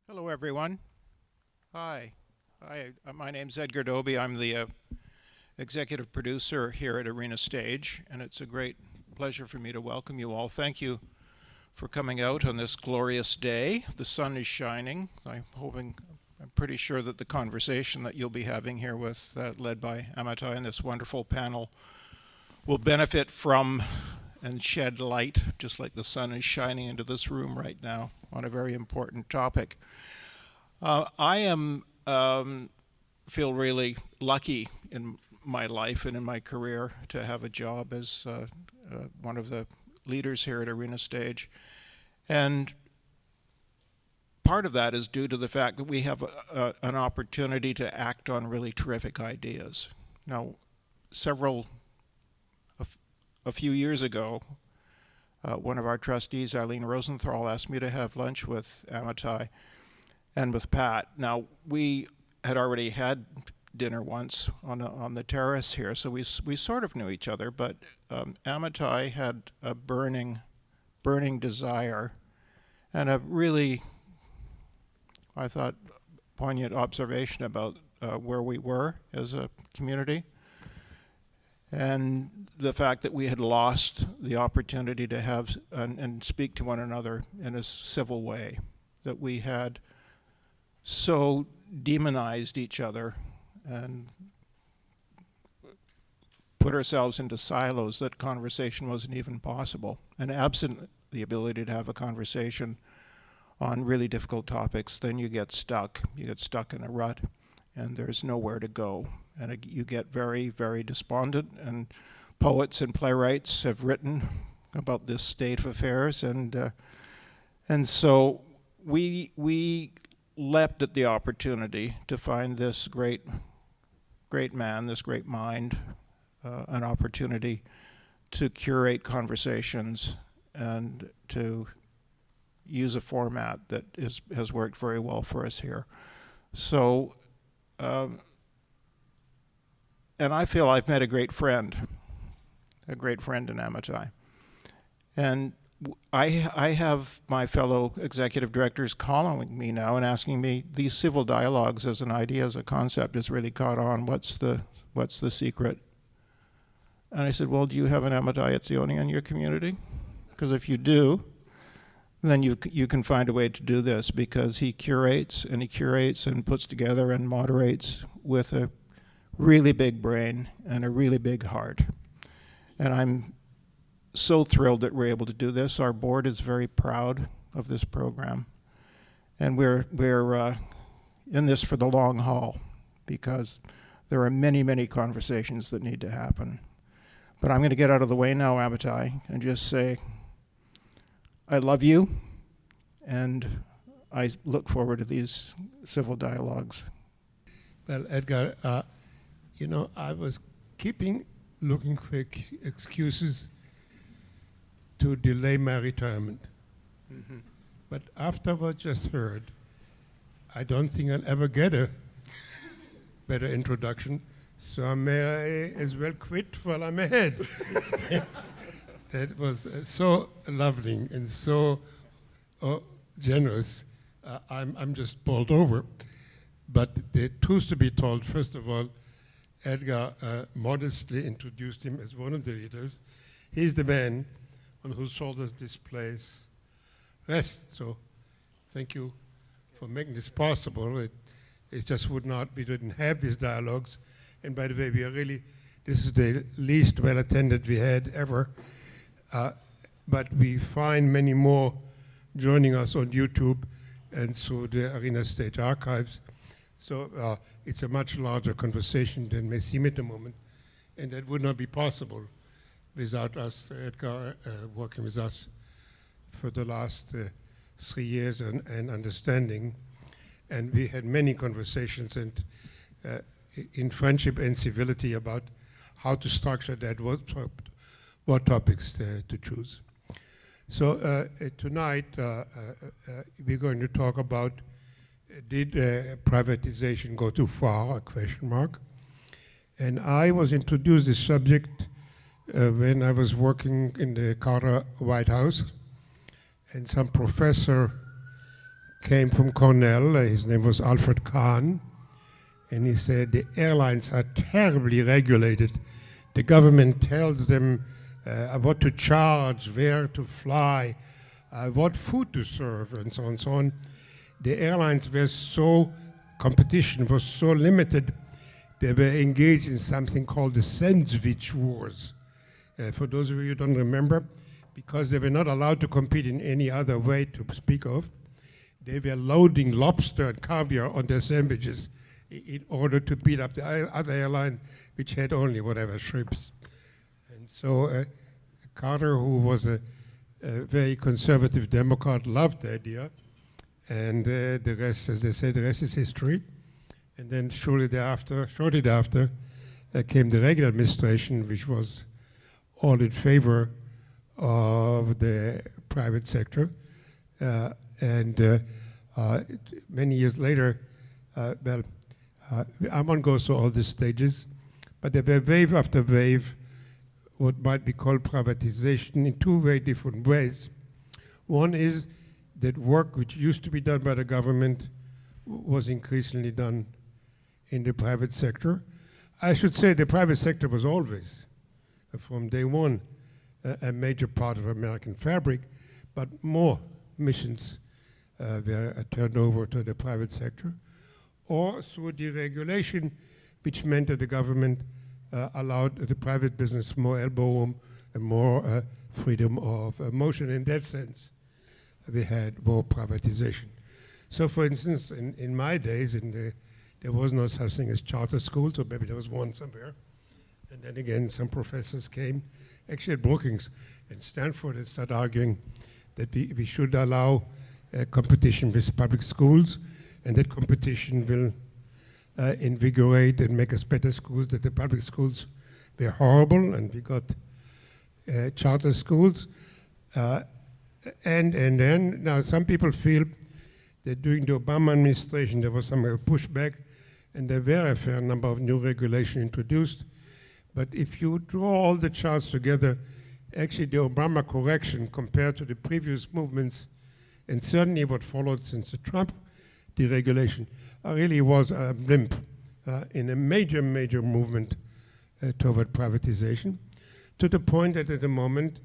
Hello, everyone. Hi. My name's Edgar Doby. I'm the executive producer here at Arena Stage, and it's a great pleasure for me to welcome you all. Thank you for coming out on this glorious day. The sun is shining. I'm pretty sure that the conversation that you'll be having here with, led by Amitai and this wonderful panel, will benefit from and shed light, just like the sun is shining into this room right now, on a very important topic. I am feel really lucky in my life and in my career to have a job as one of the leaders here at Arena Stage, and part of that is due to the fact that we have an opportunity to act on really terrific ideas. Now, a few years ago, one of our trustees, Eileen Rosenthal, asked me to have lunch with Amitai and with Pat. Now, we had already had dinner once on the terrace here, so we sort of knew each other, but Amitai had a burning desire and a really, I thought, poignant observation about where we were as a community, and the fact that we had lost the opportunity to have and speak to one another in a civil way, that we had so demonized each other and put ourselves into silos that conversation wasn't even possible. And absent the ability to have a conversation on really difficult topics, then you get stuck. You get stuck in a rut, and there's nowhere to go. And you get very, very despondent. And poets and playwrights have written about this state of affairs, and so we leapt at the opportunity to find this great man, this great mind, an opportunity to curate conversations and to use a format that has worked very well for us here. So, and I feel I've met a great friend in Amitai. And I have my fellow executive directors calling me now and asking me, these civil dialogues as an idea, as a concept, has really caught on. What's the secret? And I said, well, do you have an Amitai Etzioni in your community? Because if you do, then you can find a way to do this, because he curates and puts together and moderates with a really big brain and a really big heart. And I'm so thrilled that we're able to do this. Our board is very proud of this program, and we're in this for the long haul, because there are many conversations that need to happen. But I'm going to get out of the way now, Amitai, and just say I love you, and I look forward to these civil dialogues. Well, Edgar, I was looking for excuses to delay my retirement. Mm-hmm. But after what I just heard, I don't think I'll ever get a better introduction, so I may as well quit while I'm ahead. That was so lovely and so generous. I'm just bowled over. But the truth to be told, first of all, Edgar modestly introduced him as one of the leaders. He's the man on whose shoulders this place rests. So thank you for making this possible. It just we didn't have these dialogues. And by the way, this is the least well attended we had ever. But we find many more joining us on YouTube and through the Arena Stage archives. So it's a much larger conversation than may seem at the moment. And that would not be possible without us, Edgar, working with us for the last 3 years and understanding. And we had many conversations and in friendship and civility about how to structure that, what topics to choose. So tonight we're going to talk about, did privatization go too far, a question mark. And I was introduced this subject when I was working in the Carter White House, and some professor came from Cornell. His name was Alfred Kahn. And he said, the airlines are terribly regulated. The government tells them what to charge, where to fly, what food to serve, and so on and so on. The airlines were so, competition was so limited, they were engaged in something called the sandwich wars. For those of you who don't remember, because they were not allowed to compete in any other way to speak of, they were loading lobster and caviar on their sandwiches in order to beat up the other airline, which had only whatever shrimps. And so Carter, who was a very conservative Democrat, loved the idea. And the rest, as they say, the rest is history. And then shortly thereafter, came the Reagan administration, which was all in favor of the private sector. Many years later, I won't go through all these stages, but there were wave after wave, what might be called privatization in two very different ways. One is that work which used to be done by the government was increasingly done in the private sector. I should say the private sector was always, from day one, a major part of American fabric, but more missions were turned over to the private sector, or through deregulation, which meant that the government allowed the private business more elbow room and more freedom of motion. In that sense, we had more privatization. So for instance, in my days, there was no such thing as charter schools, or maybe there was one somewhere. And then again, some professors came, actually at Brookings and Stanford, and started arguing that we should allow competition with public schools, and that competition will invigorate and make us better schools, that the public schools were horrible, and we got charter schools. And then, now some people feel that during the Obama administration there was some pushback, and there were a fair number of new regulations introduced. But if you draw all the charts together, actually the Obama correction compared to the previous movements, and certainly what followed since the Trump deregulation, really was a blimp in a major, major movement toward privatization, to the point that at the moment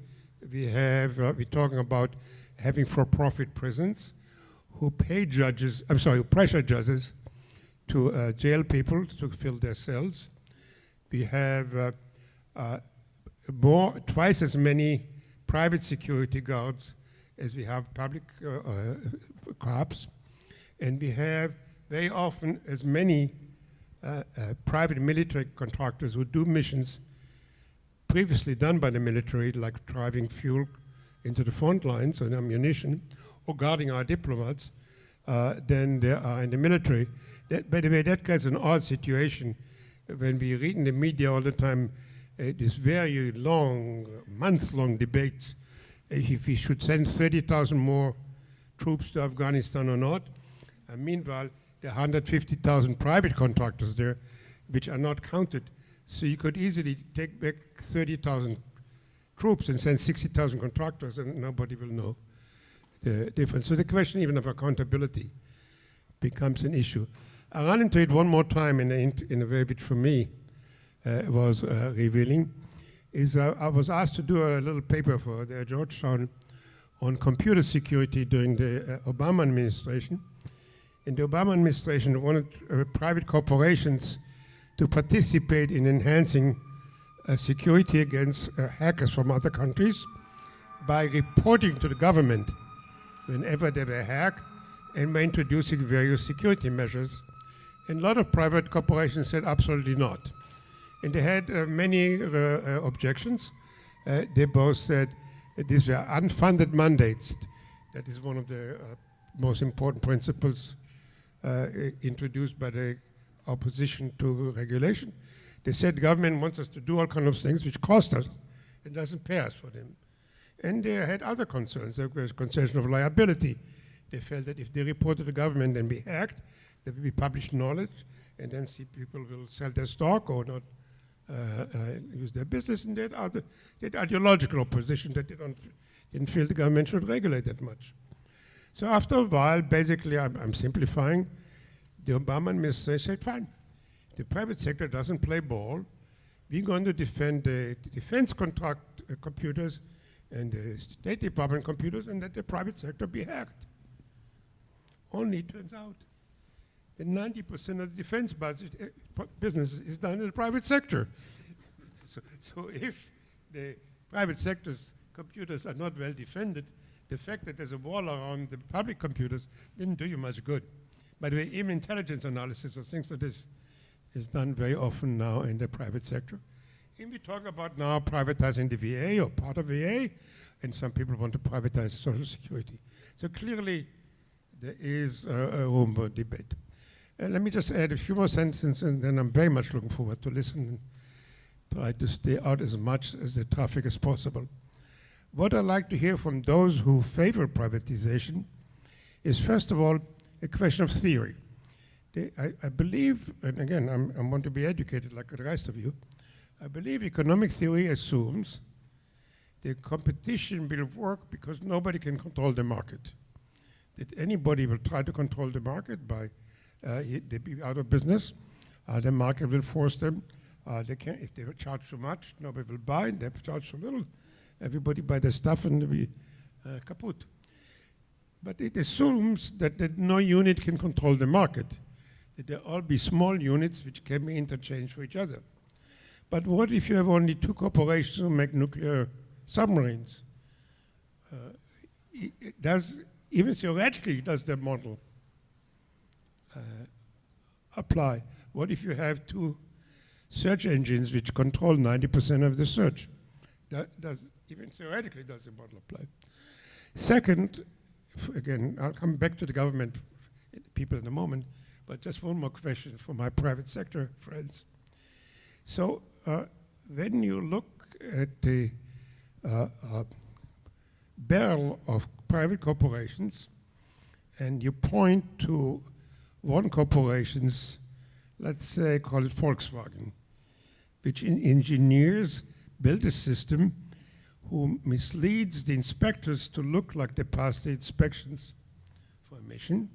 we're talking about having for-profit prisons who pay judges, who pressure judges to jail people to fill their cells. We have twice as many private security guards as we have public cops. And we have very often as many private military contractors who do missions previously done by the military, like driving fuel into the front lines and ammunition, or guarding our diplomats, than there are in the military. By the way, that gets an odd situation when we read in the media all the time these very long, months-long debates if we should send 30,000 more troops to Afghanistan or not. And meanwhile, there are 150,000 private contractors there, which are not counted. So you could easily take back 30,000 troops and send 60,000 contractors, and nobody will know the difference. So the question even of accountability becomes an issue. I ran into it one more time in a way which for me was revealing. I was asked to do a little paper for the Georgetown on computer security during the Obama administration. In the Obama administration wanted private corporations to participate in enhancing security against hackers from other countries by reporting to the government whenever they were hacked, and by introducing various security measures. And a lot of private corporations said absolutely not. And they had many objections. They both said these were unfunded mandates. That is one of the most important principles introduced by the opposition to regulation. They said the government wants us to do all kinds of things which cost us and doesn't pay us for them. And they had other concerns. There was concern of liability. They felt that if they reported to the government and be hacked, there will be published knowledge, and then see people will sell their stock or not use their business. And that ideological opposition that they didn't feel the government should regulate that much. So after a while, basically, I'm simplifying, the Obama administration said, fine, the private sector doesn't play ball. We're going to defend the defense contract computers and the State Department computers, and let the private sector be hacked. Only it turns out that 90% of the defense budget business is done in the private sector. So if the private sector's computers are not well defended, the fact that there's a wall around the public computers didn't do you much good. By the way, even intelligence analysis of things like this is done very often now in the private sector. And we talk about now privatizing the VA or part of VA, and some people want to privatize Social Security. So clearly, there is a room for debate. And let me just add a few more sentences, and then I'm very much looking forward to listen and try to stay out as much as the traffic as possible. What I'd like to hear from those who favor privatization is, first of all, a question of theory. I believe, and again, I want to be educated like the rest of you, I believe economic theory assumes the competition will work because nobody can control the market. That anybody will try to control the market by they be out of business. The market will force them. They can't, if they charge too much, nobody will buy. If they charge too little, everybody buy the stuff and they'll be kaput. But it assumes that no unit can control the market. That there all be small units which can be interchanged for each other. But what if you have only two corporations who make nuclear submarines? Even theoretically, does the model apply? What if you have two search engines which control 90% of the search? Even theoretically, does the model apply? Second, again, I'll come back to the government people in a moment, but just one more question for my private sector friends. So when you look at the barrel of private corporations and you point to one corporation's, let's say, call it Volkswagen, which engineers build a system who misleads the inspectors to look like they passed the inspections for emission.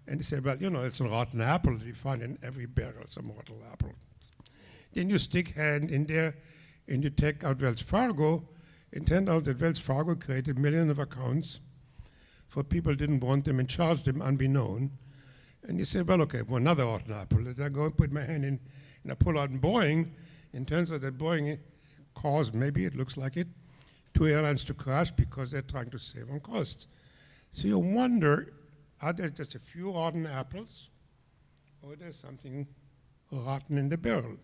And they say, well, you know, it's a rotten apple. You find in every barrel some rotten apple. Then you stick hand in there and you take out Wells Fargo. It turned out that Wells Fargo created millions of accounts for people who didn't want them and charged them unbeknown. And you say, well, okay, well, another rotten apple. And I go and put my hand in and I pull out Boeing. And it turns out that Boeing caused, maybe it looks like it, 2 airlines to crash because they're trying to save on costs. So you wonder, are there just a few rotten apples, or there's something rotten in the barrel?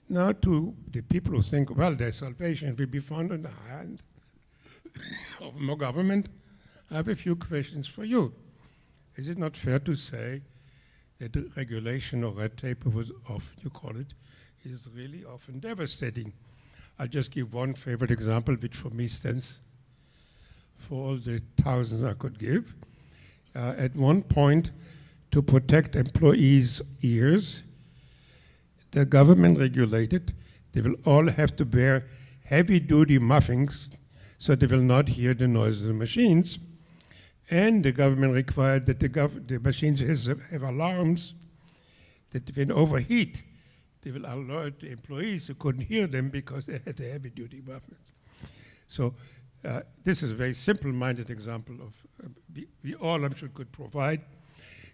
Now to the people who think, well, their salvation will be found in the hand of more government, I have a few questions for you. Is it not fair to say that the regulation or red tape, as often you call it, is really often devastating? I'll just give one favorite example, which for me stands for all the thousands I could give. At one point, to protect employees' ears, the government regulated they will all have to wear heavy-duty muffins so they will not hear the noise of the machines. And the government required that the machines have alarms that when overheat, they will alert the employees who couldn't hear them because they had the heavy-duty muffins. So this is a very simple-minded example of we all, I'm sure, could provide.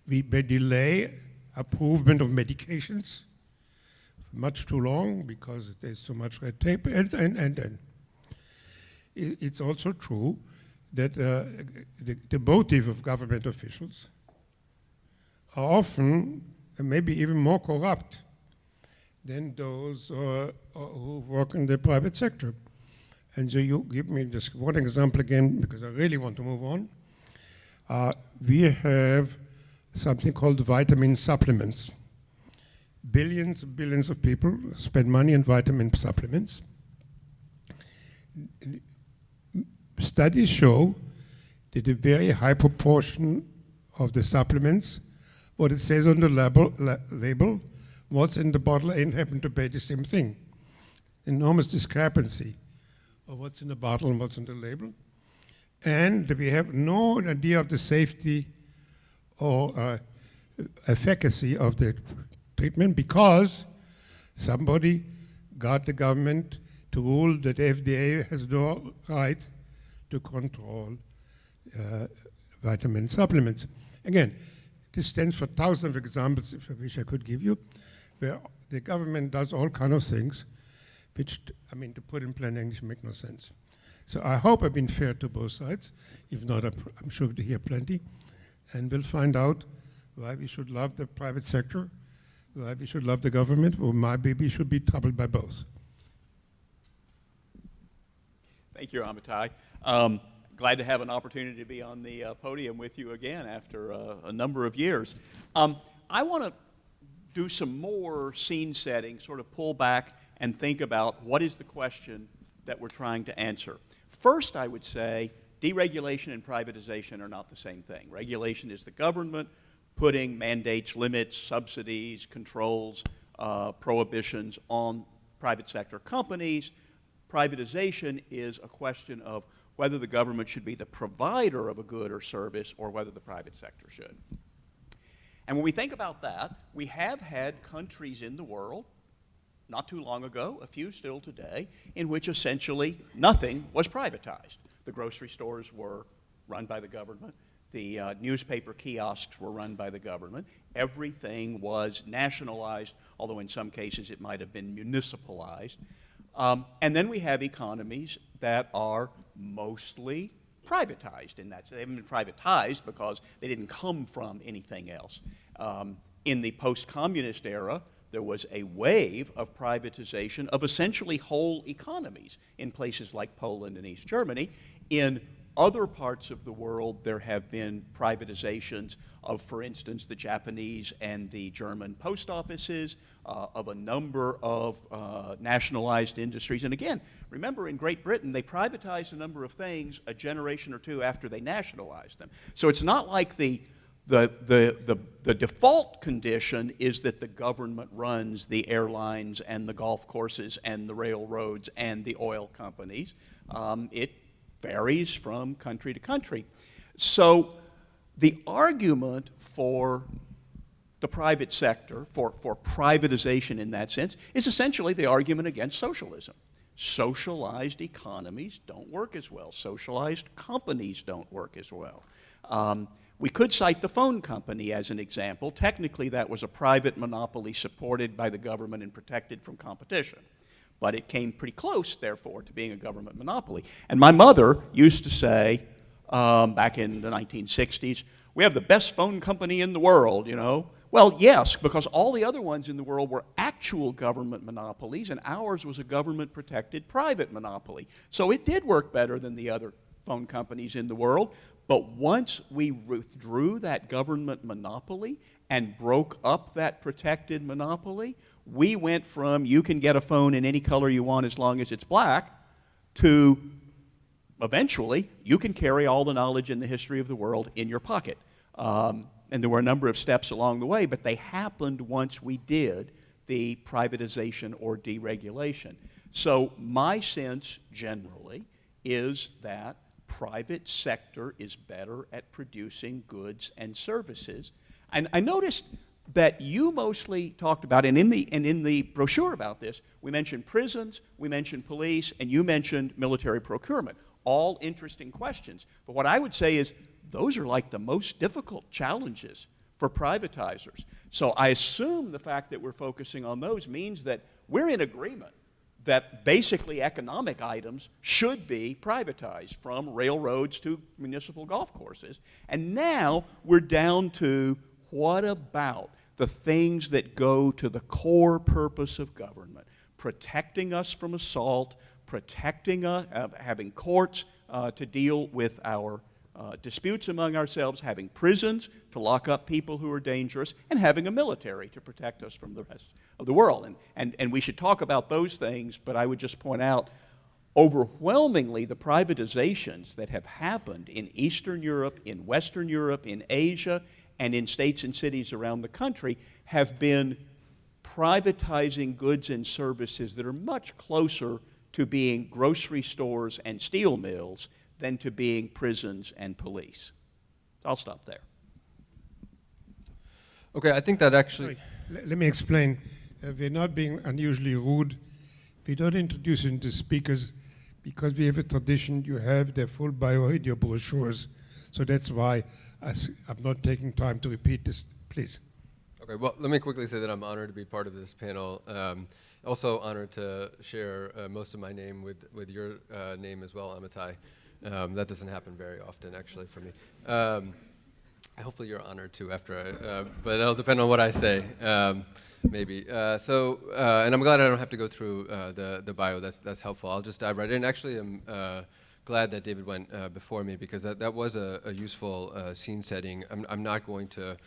We may delay approval of medications much too long because there's too much red tape, and it's also true that the motive of government officials are often maybe even more corrupt than those who work in the private sector. And so you give me just one example again, because I really want to move on. We have something called vitamin supplements. Billions and billions of people spend money on vitamin supplements. Studies show that a very high proportion of the supplements, what it says on the label, what's in the bottle ain't happen to be the same thing. Enormous discrepancy of what's in the bottle and what's on the label. and we have no idea of the safety or efficacy of the treatment because somebody got the government to rule that FDA has no right to control vitamin supplements. Again, this stands for thousands of examples, if I wish I could give you, where the government does all kind of things, which, I mean, to put in plain English, make no sense. So I hope I've been fair to both sides. If not, I'm sure to hear plenty. And we'll find out why we should love the private sector, why we should love the government, or maybe we should be troubled by both. Thank you, Amitai. Glad to have an opportunity to be on the podium with you again after a number of years. I want to do some more scene setting, sort of pull back and think about what is the question that we're trying to answer. First, I would say deregulation and privatization are not the same thing. Regulation is the government putting mandates, limits, subsidies, controls, prohibitions on private sector companies. Privatization is a question of whether the government should be the provider of a good or service or whether the private sector should. And when we think about that, we have had countries in the world, not too long ago, a few still today, in which essentially nothing was privatized. The grocery stores were run by the government. The newspaper kiosks were run by the government. Everything was nationalized, although in some cases it might have been municipalized. And then we have economies that are mostly privatized in that. So they haven't been privatized because they didn't come from anything else. In the post-communist era, there was a wave of privatization of essentially whole economies in places like Poland and East Germany. In other parts of the world, there have been privatizations of, for instance, the Japanese and the German post offices, of a number of nationalized industries. And again, remember in Great Britain, they privatized a number of things a generation or two after they nationalized them. So it's not like the default condition is that the government runs the airlines and the golf courses and the railroads and the oil companies. It varies from country to country. So the argument for the private sector, for privatization in that sense, is essentially the argument against socialism. Socialized economies don't work as well. Socialized companies don't work as well. We could cite the phone company as an example. Technically, that was a private monopoly supported by the government and protected from competition. But it came pretty close, therefore, to being a government monopoly. And my mother used to say, back in the 1960s, we have the best phone company in the world, you know. Well, yes, because all the other ones in the world were actual government monopolies, and ours was a government-protected private monopoly. So it did work better than the other phone companies in the world. But once we withdrew that government monopoly and broke up that protected monopoly, we went from you can get a phone in any color you want as long as it's black to eventually you can carry all the knowledge in the history of the world in your pocket. And there were a number of steps along the way, but they happened once we did the privatization or deregulation. So my sense generally is that private sector is better at producing goods and services. And I noticed that you mostly talked about, and in the brochure about this, we mentioned prisons, we mentioned police, and you mentioned military procurement. All interesting questions. But what I would say is those are like the most difficult challenges for privatizers. So I assume the fact that we're focusing on those means that we're in agreement that basically economic items should be privatized, from railroads to municipal golf courses. And now we're down to what about the things that go to the core purpose of government? Protecting us from assault, protecting us, having courts to deal with our disputes among ourselves, having prisons to lock up people who are dangerous, and having a military to protect us from the rest of the world. And we should talk about those things, but I would just point out, overwhelmingly, the privatizations that have happened in Eastern Europe, in Western Europe, in Asia, and in states and cities around the country have been privatizing goods and services that are much closer to being grocery stores and steel mills than to being prisons and police. I'll stop there. Okay, I think that actually. Sorry, let me explain. We're not being unusually rude. We don't introduce into speakers because we have a tradition. You have their full bio in your brochures. So that's why I'm not taking time to repeat this. Please. Okay, well, let me quickly say that I'm honored to be part of this panel. Also honored to share most of my name with your name as well, Amitai. That doesn't happen very often, actually, for me. Hopefully you're honored too after but it'll depend on what I say, maybe. And I'm glad I don't have to go through the bio. That's helpful. I'll just dive right in. Actually, I'm glad that David went before me because that was a useful scene setting. I'm not going to,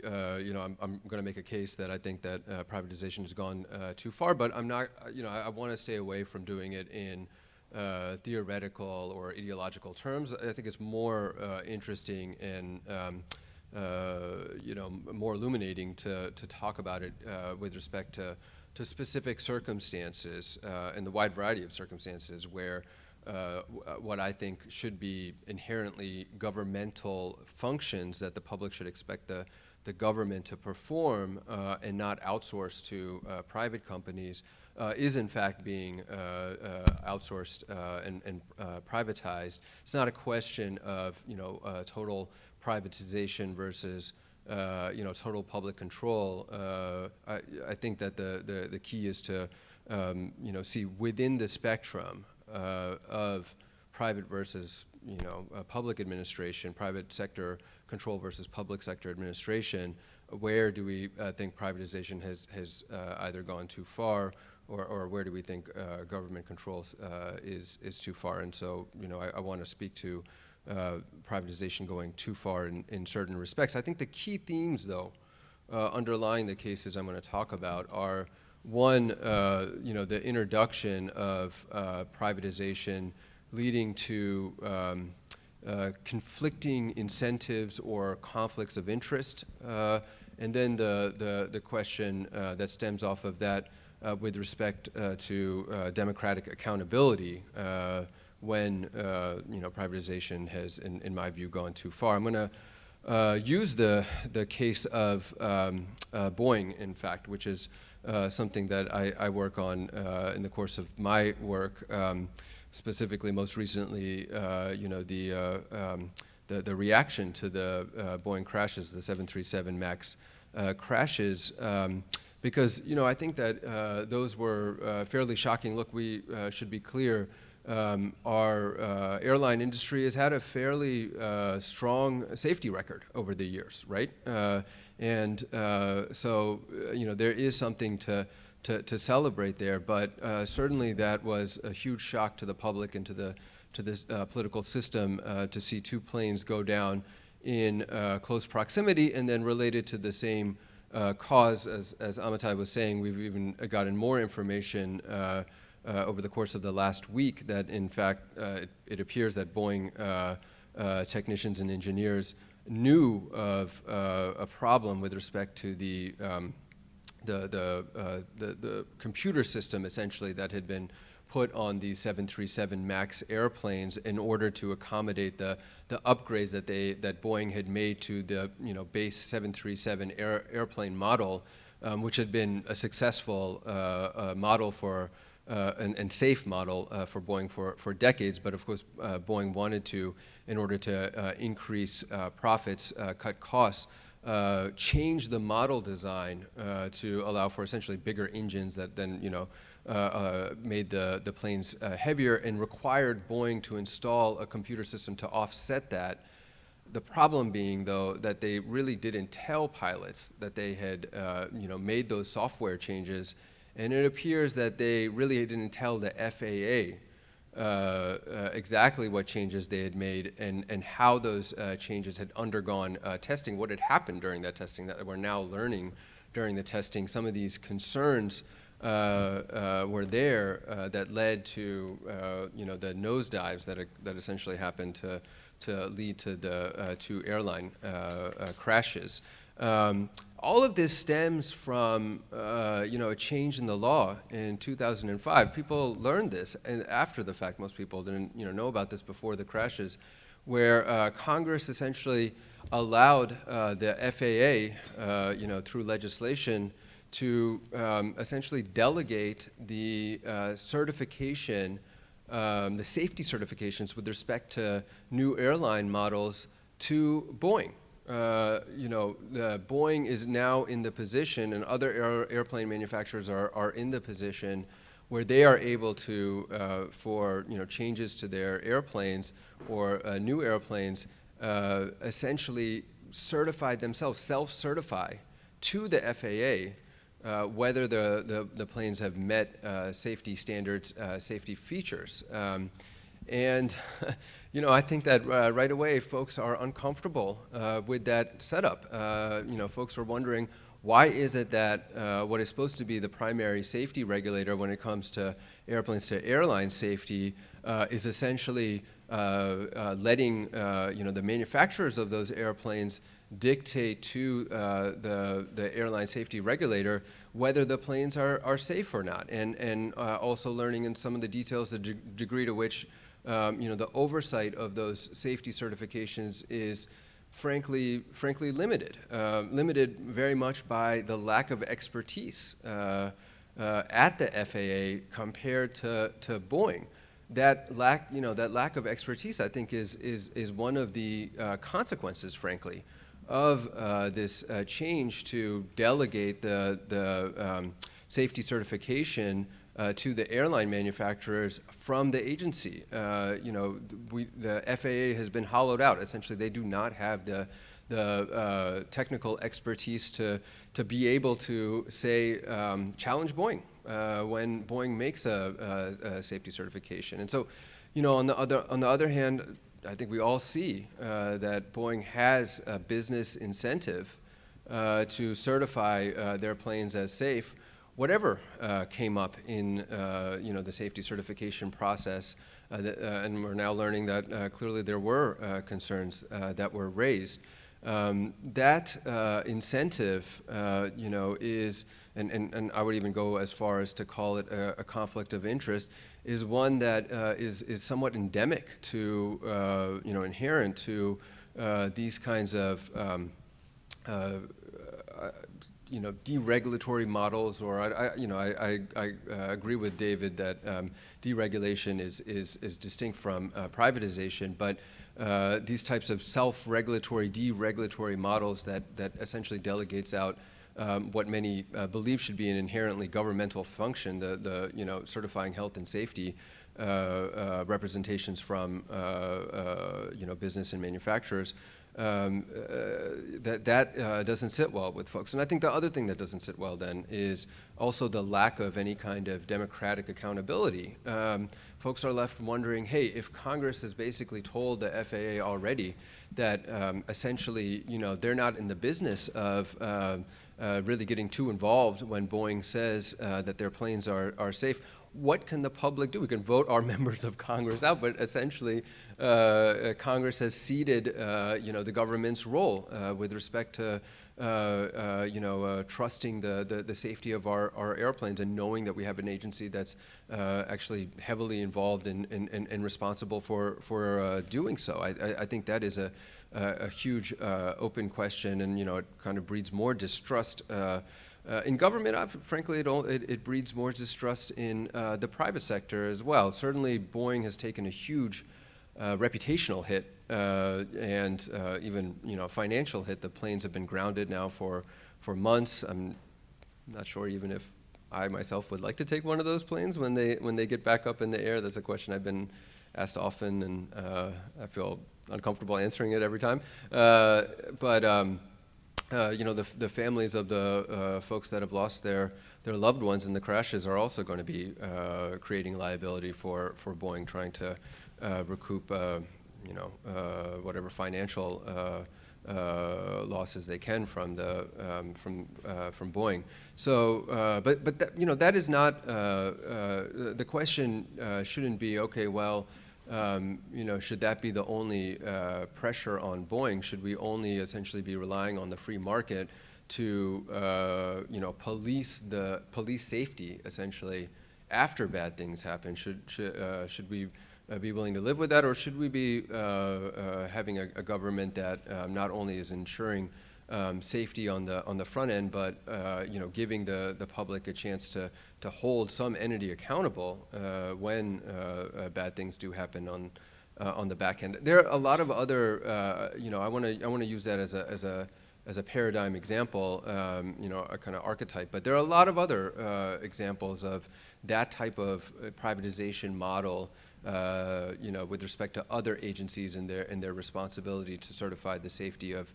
I'm going to make a case that I think that privatization has gone too far, but I'm not, I want to stay away from doing it in theoretical or ideological terms. I think it's more interesting and more illuminating to talk about it with respect to specific circumstances and the wide variety of circumstances where what I think should be inherently governmental functions that the public should expect the government to perform and not outsource to private companies is in fact being outsourced and privatized. It's not a question of total privatization versus total public control. I think that the key is to see within the spectrum of private versus public administration, private sector control versus public sector administration, where do we think privatization has either gone too far or where do we think government control is too far? And so, I want to speak to privatization going too far in certain respects. I think the key themes, though, underlying the cases I'm going to talk about are, one, the introduction of privatization leading to conflicting incentives or conflicts of interest, and then the question that stems off of that with respect to democratic accountability when privatization has, in my view, gone too far. I'm going to use the case of Boeing, in fact, which is something that I work on in the course of my work. Specifically, most recently, the reaction to the Boeing crashes, the 737 MAX crashes, because I think that those were fairly shocking. Look, we should be clear. Our airline industry has had a fairly strong safety record over the years, right? So there is something to celebrate there, but certainly that was a huge shock to the public and to this political system to see two planes go down in close proximity and then related to the same cause. As Amitai was saying, we've even gotten more information over the course of the last week that, in fact, it appears that Boeing technicians and engineers knew of a problem with respect to the computer system, essentially, that had been put on the 737 MAX airplanes in order to accommodate the upgrades that Boeing had made to the base 737 airplane model, which had been a successful model for and safe model for Boeing for decades. But of course, Boeing wanted to, in order to increase profits, cut costs, change the model design to allow for essentially bigger engines that then made the planes heavier and required Boeing to install a computer system to offset that. The problem being, though, that they really didn't tell pilots that they had made those software changes, and it appears that they really didn't tell the FAA exactly what changes they had made and how those changes had undergone testing, what had happened during that testing that we're now learning during the testing. Some of these concerns were there that led to the nosedives that essentially happened to lead to the two airline crashes. all of this stems from a change in the law in 2005. People learned this, and after the fact, most people didn't know about this before the crashes, where Congress essentially allowed the FAA, through legislation, to essentially delegate the certification, the safety certifications with respect to new airline models to Boeing. Boeing is now in the position, and other airplane manufacturers are in the position where they are able to, for changes to their airplanes or new airplanes, essentially certify themselves, self-certify to the FAA whether the planes have met safety standards, safety features. And I think that right away folks are uncomfortable with that setup. Folks are wondering, why is it that what is supposed to be the primary safety regulator when it comes to airplanes to airline safety is essentially letting the manufacturers of those airplanes dictate to the airline safety regulator whether the planes are safe or not, and also learning in some of the details the degree to which the oversight of those safety certifications is frankly limited. Limited very much by the lack of expertise at the FAA compared to Boeing. That lack of expertise, I think, is one of the consequences, frankly, of this change to delegate the safety certification to the airline manufacturers from the agency. The FAA has been hollowed out. Essentially, they do not have the technical expertise to be able to say challenge Boeing when Boeing makes a safety certification. And so, on the other hand, I think we all see that Boeing has a business incentive to certify their planes as safe, whatever came up in the safety certification process. And we're now learning that clearly there were concerns that were raised. That incentive, is, and I would even go as far as to call it a conflict of interest, is one that is somewhat endemic to, inherent to these kinds of, deregulatory models, or I agree with David that deregulation is distinct from privatization, but these types of self-regulatory, deregulatory models that essentially delegates out what many believe should be an inherently governmental function, the certifying health and safety representations from business and manufacturers. That doesn't sit well with folks. And I think the other thing that doesn't sit well then is also the lack of any kind of democratic accountability. Folks are left wondering, hey, if Congress has basically told the FAA already that essentially, they're not in the business of really getting too involved when Boeing says that their planes are safe, what can the public do? We can vote our members of Congress out, but essentially Congress has ceded, the government's role with respect to, trusting the safety of our airplanes and knowing that we have an agency that's actually heavily involved and responsible for doing so. I think that is a huge open question, and it kind of breeds more distrust in government. Frankly, it breeds more distrust in the private sector as well. Certainly, Boeing has taken a huge reputational hit and even financial hit. The planes have been grounded now for months. I'm not sure even if I myself would like to take one of those planes when they get back up in the air. That's a question I've been asked often, and I feel uncomfortable answering it every time. The families of the folks that have lost their loved ones in the crashes are also going to be creating liability for Boeing, trying to recoup whatever financial losses they can from Boeing. So, but that is not the question. Shouldn't be, okay, well, should that be the only pressure on Boeing? Should we only essentially be relying on the free market to police safety essentially after bad things happen? Should we be willing to live with that, or should we be having a government that not only is ensuring safety on the front end, but giving the public a chance to hold some entity accountable when bad things do happen on the back end? There are a lot of other, I want to use that as a paradigm example, a kind of archetype. But there are a lot of other examples of that type of privatization model, with respect to other agencies and their responsibility to certify the safety of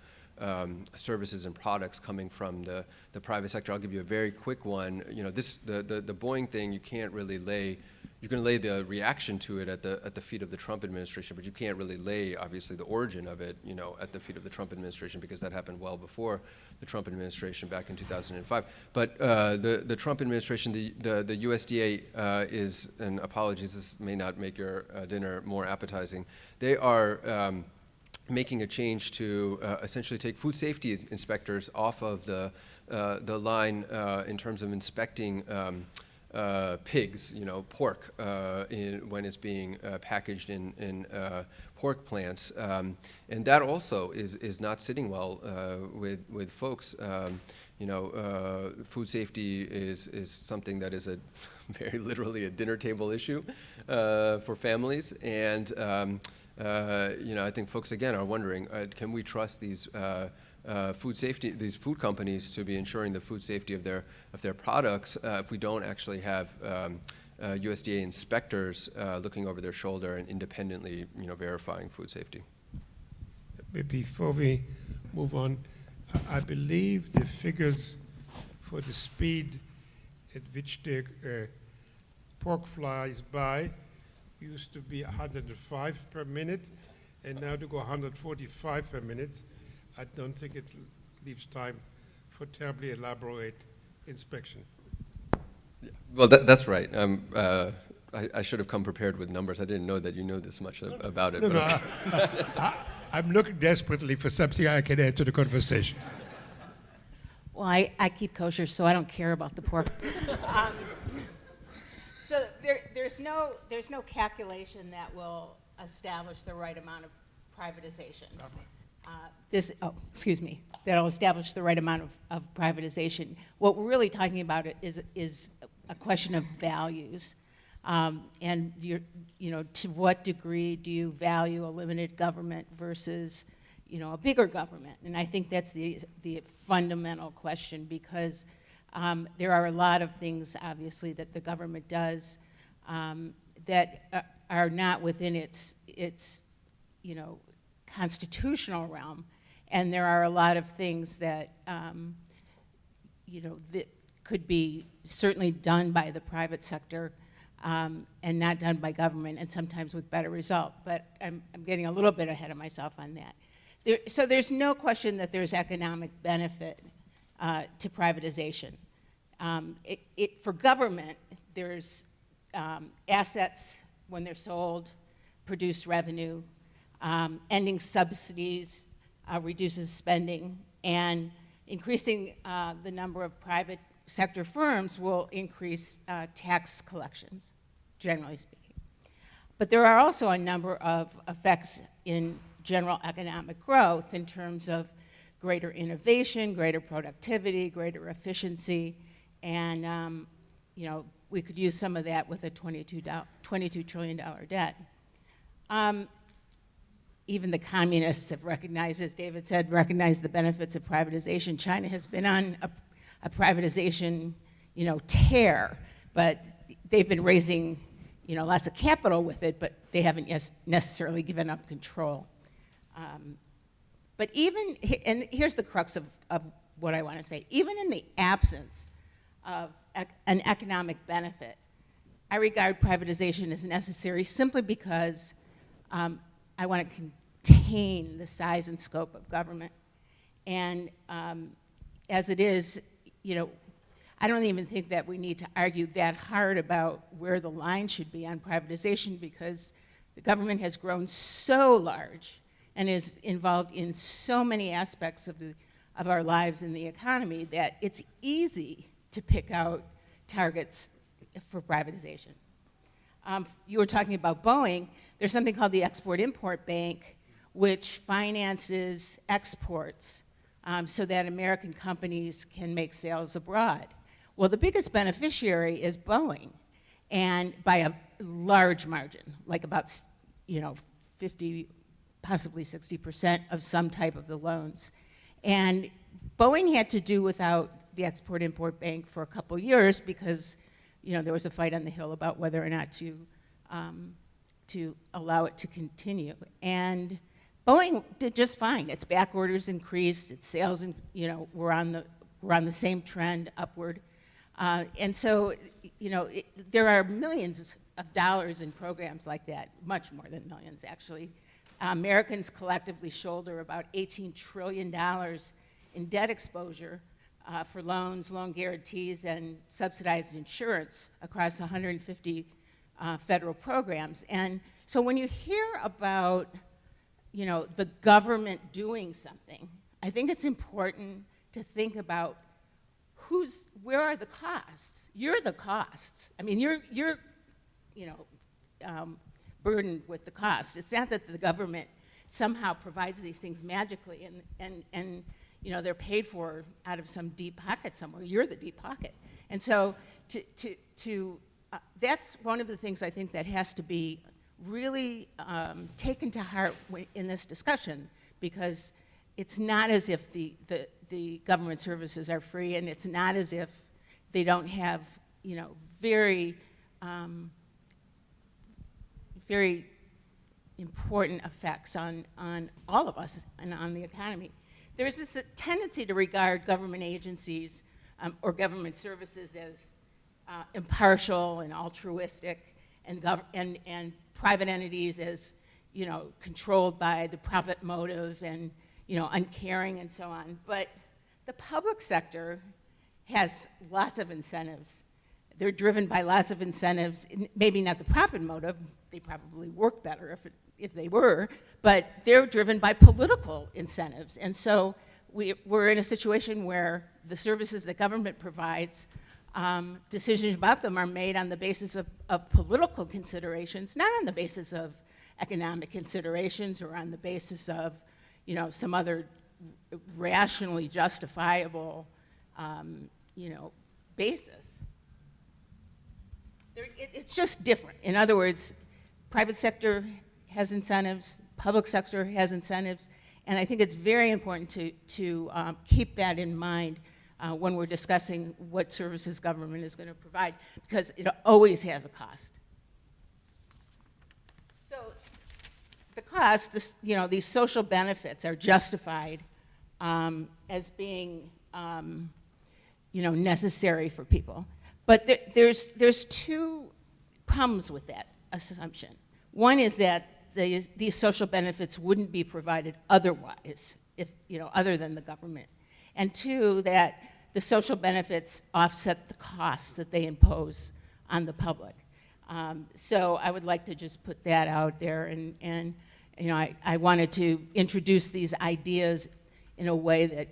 services and products coming from the private sector. I'll give you a very quick one. The Boeing thing, you can't really lay. You can lay the reaction to it at the feet of the Trump administration, but you can't really lay, obviously, the origin of it, at the feet of the Trump administration, because that happened well before the Trump administration back in 2005. But the Trump administration, the USDA is, and apologies, this may not make your dinner more appetizing. They are making a change to essentially take food safety inspectors off of the line in terms of inspecting pigs, pork, when it's being packaged in pork plants, and that also is not sitting well with folks. Food safety is something that is very literally a dinner table issue for families, and I think folks again are wondering, can we trust these these food companies to be ensuring the food safety of their products if we don't actually have USDA inspectors looking over their shoulder and independently, verifying food safety? Before we move on, I believe the figures for the speed at which the pork flies by used to be 105 per minute, and now to go 145 per minute. I don't think it leaves time for terribly elaborate inspection. Yeah. Well, that's right. I should have come prepared with numbers. I didn't know that you know this much about it. No, I'm looking desperately for something I can add to the conversation. Well, I keep kosher, so I don't care about the pork. So there's no calculation that will establish the right amount of privatization. That'll establish the right amount of privatization. What we're really talking about is a question of values, and to what degree do you value a limited government versus a bigger government? And I think that's the fundamental question, because there are a lot of things, obviously, that the government does that are not within its constitutional realm, and there are a lot of things that that could be certainly done by the private sector and not done by government, and sometimes with better result. But I'm getting a little bit ahead of myself on that. So there's no question that there's economic benefit to privatization. For government, there's assets when they're sold, produce revenue. Ending subsidies reduces spending, and increasing the number of private sector firms will increase tax collections, generally speaking. But there are also a number of effects in general economic growth in terms of greater innovation, greater productivity, greater efficiency, and we could use some of that with a $22 trillion debt. Even the communists have recognized, as David said, recognized the benefits of privatization. China has been on a privatization, tear, but they've been raising, lots of capital with it, but they haven't necessarily given up control. But even, and here's the crux of what I want to say, even in the absence of an economic benefit, I regard privatization as necessary simply because I want to contain the size and scope of government. And as it is, I don't even think that we need to argue that hard about where the line should be on privatization, because the government has grown so large and is involved in so many aspects of our lives in the economy that it's easy to pick out targets for privatization. You were talking about Boeing. There's something called the Export-Import Bank, which finances exports so that American companies can make sales abroad. Well, the biggest beneficiary is Boeing, and by a large margin, like about 50, possibly 60% of some type of the loans. And Boeing had to do without the Export-Import Bank for a couple years because there was a fight on the Hill about whether or not to allow it to continue. And Boeing did just fine. Its back orders increased, its sales, were on the same trend upward. And so, there are millions of dollars in programs like that, much more than millions, actually. Americans collectively shoulder about $18 trillion in debt exposure for loans, loan guarantees, and subsidized insurance across 150 federal programs. And so when you hear about, the government doing something, I think it's important to think about where are the costs? You're the costs. I mean, you're burdened with the costs. It's not that the government somehow provides these things magically and they're paid for out of some deep pocket somewhere. You're the deep pocket. And so that's one of the things I think that has to be really taken to heart in this discussion, because it's not as if the government services are free, and it's not as if they don't have, very very important effects on all of us and on the economy. There's this tendency to regard government agencies or government services as impartial and altruistic, and private entities as controlled by the profit motive and uncaring and so on. But the public sector has lots of incentives. They're driven by lots of incentives, maybe not the profit motive. They probably work better if they were, but they're driven by political incentives. And so we're in a situation where the services that government provides, decisions about them are made on the basis of political considerations, not on the basis of economic considerations or on the basis of some other rationally justifiable basis. It's just different. In other words, private sector has incentives, public sector has incentives, and I think it's very important to keep that in mind when we're discussing what services government is going to provide, because it always has a cost. So the cost, these social benefits are justified as being necessary for people. But there's two problems with that assumption. One is that these social benefits wouldn't be provided otherwise, if other than the government. And two, that the social benefits offset the costs that they impose on the public. So I would like to just put that out there, and I wanted to introduce these ideas in a way that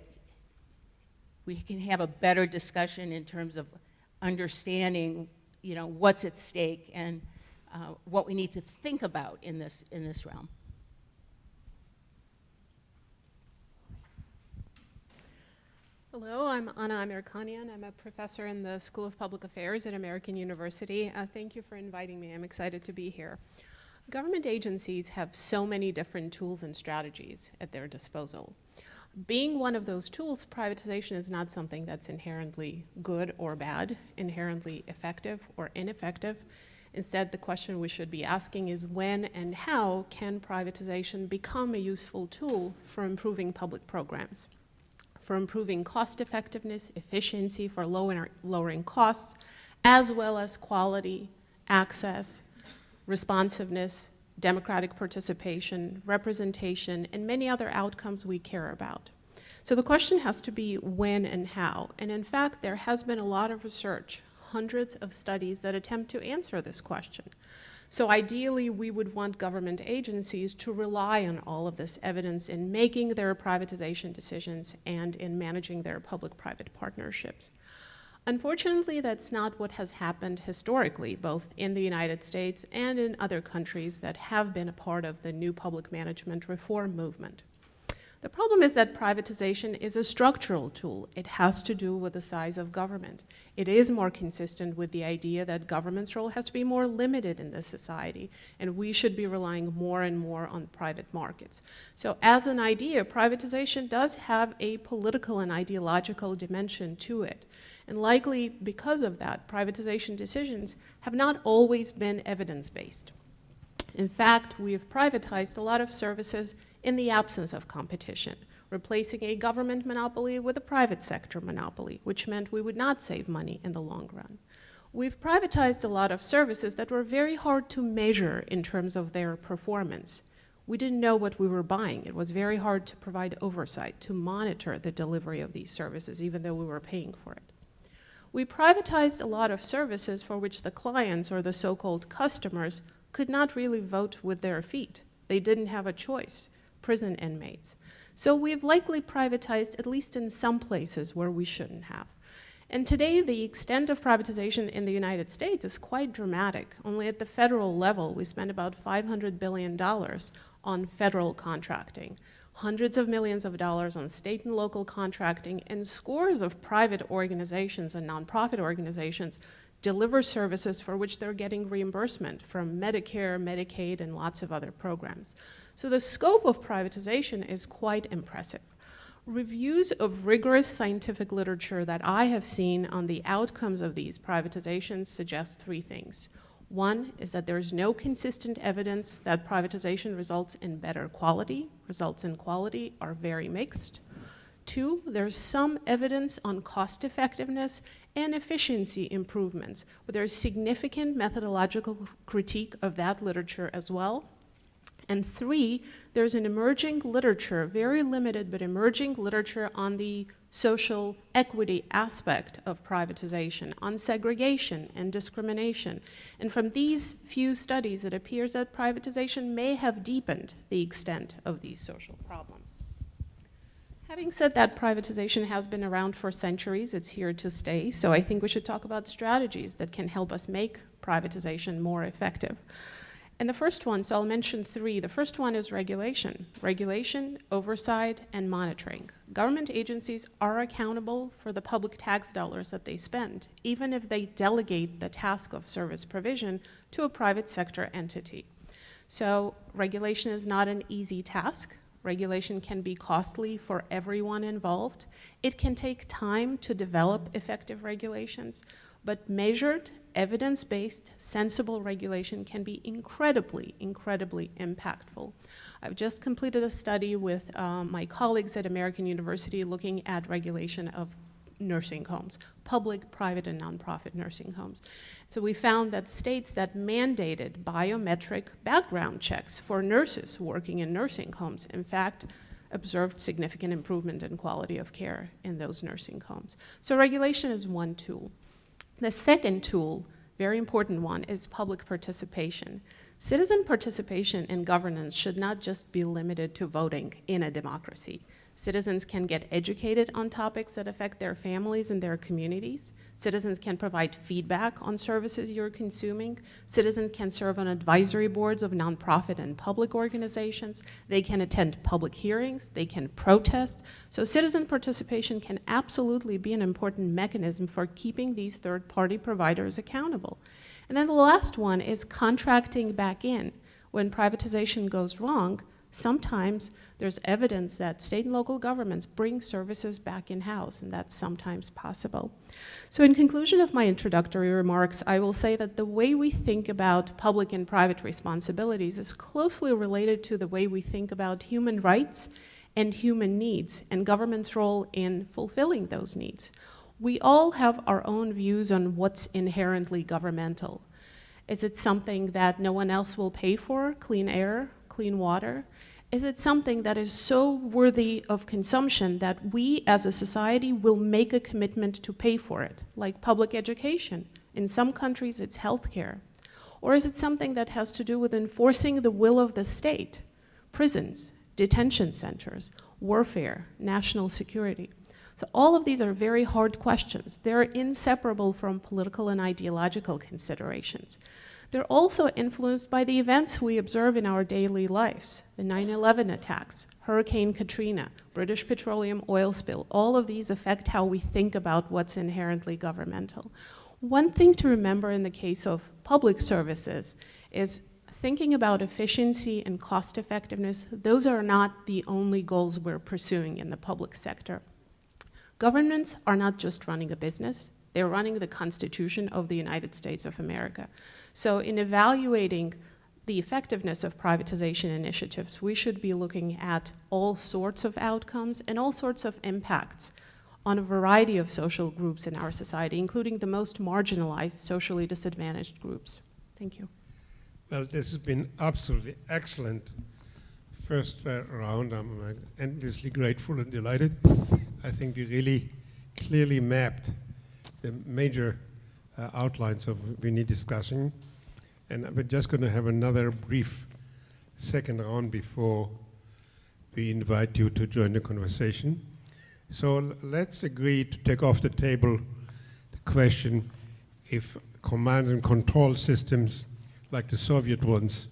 we can have a better discussion in terms of understanding, what's at stake and what we need to think about in this realm. Hello, I'm Anna Amirkhanian. I'm a professor in the School of Public Affairs at American University. Thank you for inviting me. I'm excited to be here. Government agencies have so many different tools and strategies at their disposal. Being one of those tools, privatization is not something that's inherently good or bad, inherently effective or ineffective. Instead, the question we should be asking is when and how can privatization become a useful tool for improving public programs, for improving cost effectiveness, efficiency, for lowering costs, as well as quality, access, responsiveness, democratic participation, representation, and many other outcomes we care about. So the question has to be when and how. And in fact, there has been a lot of research, hundreds of studies that attempt to answer this question. So ideally, we would want government agencies to rely on all of this evidence in making their privatization decisions and in managing their public-private partnerships. Unfortunately, that's not what has happened historically, both in the United States and in other countries that have been a part of the new public management reform movement. The problem is that privatization is a structural tool. It has to do with the size of government. It is more consistent with the idea that government's role has to be more limited in this society, and we should be relying more and more on private markets. So as an idea, privatization does have a political and ideological dimension to it. And likely because of that, privatization decisions have not always been evidence-based. In fact, we have privatized a lot of services in the absence of competition, replacing a government monopoly with a private sector monopoly, which meant we would not save money in the long run. We've privatized a lot of services that were very hard to measure in terms of their performance. We didn't know what we were buying. It was very hard to provide oversight, to monitor the delivery of these services, even though we were paying for it. We privatized a lot of services for which the clients, or the so-called customers, could not really vote with their feet. They didn't have a choice. Prison inmates. So we've likely privatized, at least in some places, where we shouldn't have. And today, the extent of privatization in the United States is quite dramatic. Only at the federal level, we spend about $500 billion on federal contracting, hundreds of millions of dollars on state and local contracting, and scores of private organizations and nonprofit organizations deliver services for which they're getting reimbursement from Medicare, Medicaid, and lots of other programs. So the scope of privatization is quite impressive. Reviews of rigorous scientific literature that I have seen on the outcomes of these privatizations suggest three things. One is that there's no consistent evidence that privatization results in better quality. Results in quality are very mixed. Two, there's some evidence on cost effectiveness and efficiency improvements, but there's significant methodological critique of that literature as well. And three, there's an emerging literature, very limited but emerging literature on the social equity aspect of privatization, on segregation and discrimination. And from these few studies, it appears that privatization may have deepened the extent of these social problems. Having said that, privatization has been around for centuries. It's here to stay. So I think we should talk about strategies that can help us make privatization more effective. And the first one, so I'll mention three. The first one is regulation. Regulation, oversight, and monitoring. Government agencies are accountable for the public tax dollars that they spend, even if they delegate the task of service provision to a private sector entity. So regulation is not an easy task. Regulation can be costly for everyone involved. It can take time to develop effective regulations, but measured, evidence-based, sensible regulation can be incredibly, incredibly impactful. I've just completed a study with my colleagues at American University looking at regulation of nursing homes, public, private, and nonprofit nursing homes. So we found that states that mandated biometric background checks for nurses working in nursing homes, in fact, observed significant improvement in quality of care in those nursing homes. So regulation is one tool. The second tool, very important one, is public participation. Citizen participation in governance should not just be limited to voting in a democracy. Citizens can get educated on topics that affect their families and their communities. Citizens can provide feedback on services you're consuming. Citizens can serve on advisory boards of nonprofit and public organizations. They can attend public hearings. They can protest. So citizen participation can absolutely be an important mechanism for keeping these third-party providers accountable. And then the last one is contracting back in. When privatization goes wrong, sometimes there's evidence that state and local governments bring services back in-house, and that's sometimes possible. So in conclusion of my introductory remarks, I will say that the way we think about public and private responsibilities is closely related to the way we think about human rights and human needs, and government's role in fulfilling those needs. We all have our own views on what's inherently governmental. Is it something that no one else will pay for, clean air, clean water? Is it something that is so worthy of consumption that we as a society will make a commitment to pay for it, like public education? In some countries, it's healthcare. Or is it something that has to do with enforcing the will of the state? Prisons, detention centers, warfare, national security. So all of these are very hard questions. They're inseparable from political and ideological considerations. They're also influenced by the events we observe in our daily lives. The 9/11 attacks, Hurricane Katrina, British petroleum oil spill, all of these affect how we think about what's inherently governmental. One thing to remember in the case of public services is thinking about efficiency and cost effectiveness. Those are not the only goals we're pursuing in the public sector. Governments are not just running a business, they're running the Constitution of the United States of America. So in evaluating the effectiveness of privatization initiatives, we should be looking at all sorts of outcomes and all sorts of impacts on a variety of social groups in our society, including the most marginalized, socially disadvantaged groups. Thank you. Well, this has been absolutely excellent first round. I'm endlessly grateful and delighted. I think we really clearly mapped the major outlines of what we need discussing. And we're just going to have another brief second round before we invite you to join the conversation. So let's agree to take off the table the question if command and control systems like the Soviet ones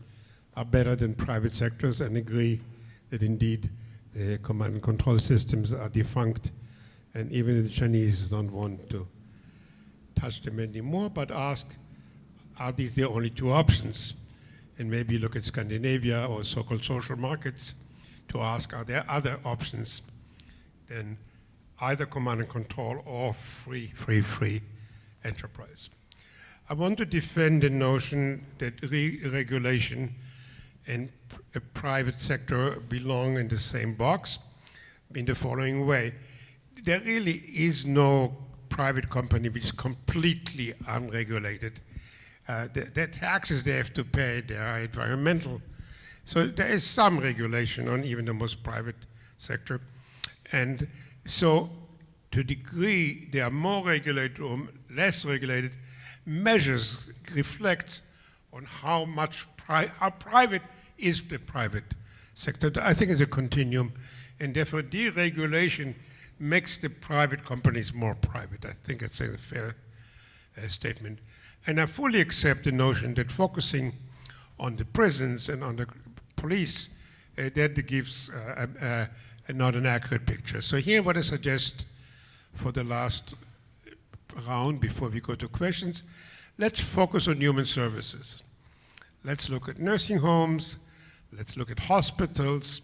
are better than private sectors, and agree that indeed the command and control systems are defunct, and even the Chinese don't want to touch them anymore, but ask, are these the only two options? And maybe look at Scandinavia or so-called social markets to ask, are there other options than either command and control or free enterprise? I want to defend the notion that regulation and a private sector belong in the same box in the following way. There really is no private company which is completely unregulated. The taxes they have to pay, they are environmental. So there is some regulation on even the most private sector. And so to the degree they are more regulated or less regulated, measures reflect on how private is the private sector. I think it's a continuum, and therefore deregulation makes the private companies more private. I think it's a fair statement. And I fully accept the notion that focusing on the prisons and on the police, that gives not an accurate picture. So here what I suggest for the last round before we go to questions, let's focus on human services. Let's look at nursing homes, let's look at hospitals,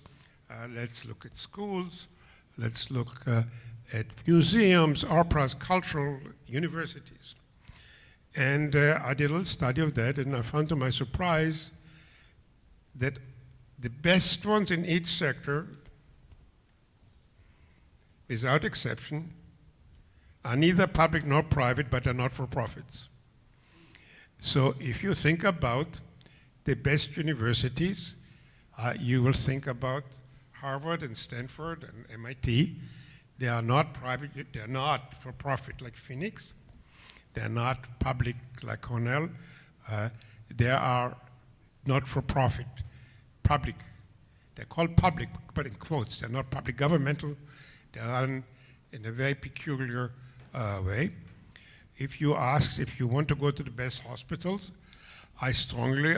let's look at schools, let's look at museums, operas, cultural universities. And I did a little study of that, and I found to my surprise that the best ones in each sector, without exception, are neither public nor private, but are not-for-profits. So if you think about the best universities, you will think about Harvard and Stanford and MIT. They are not private, they're not for-profit like Phoenix. They're not public like Cornell. They are not-for-profit, public. They're called public, but in quotes. They're not public governmental. They're run in a very peculiar way. If you want to go to the best hospitals, I strongly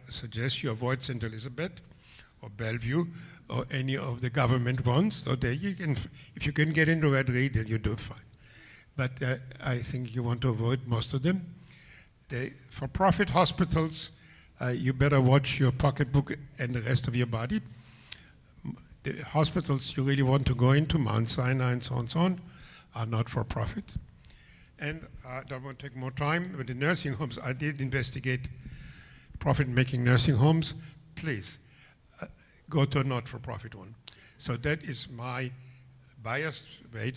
suggest you avoid St. Elizabeth or Bellevue or any of the government ones. So there you can, if you can get into Red Reed, then you do fine. But I think you want to avoid most of them. The for-profit hospitals, you better watch your pocketbook and the rest of your body. The hospitals you really want to go into, Mount Sinai and so on, are not for profit. And I don't want to take more time, but the nursing homes, I did investigate profit-making nursing homes. Please, go to a not-for-profit one. So that is my biased way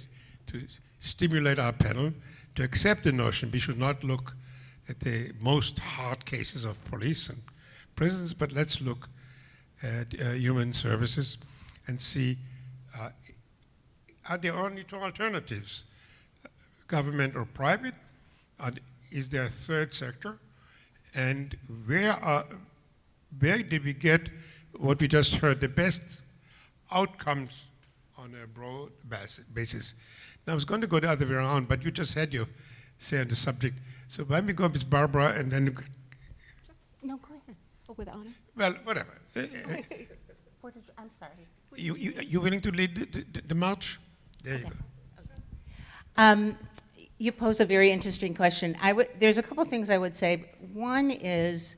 to stimulate our panel to accept the notion we should not look at the most hard cases of police and prisons, but let's look at human services and see, are there only two alternatives, government or private? Is there a third sector? And where did we get what we just heard, the best outcomes on a broad basis? Now, I was going to go the other way around, but you just had your say on the subject. So why don't we go with Barbara and then, No, go ahead. Oh, with honor? well, whatever. I'm sorry. You willing to lead the march? There you go. You pose a very interesting question. There's a couple things I would say. One is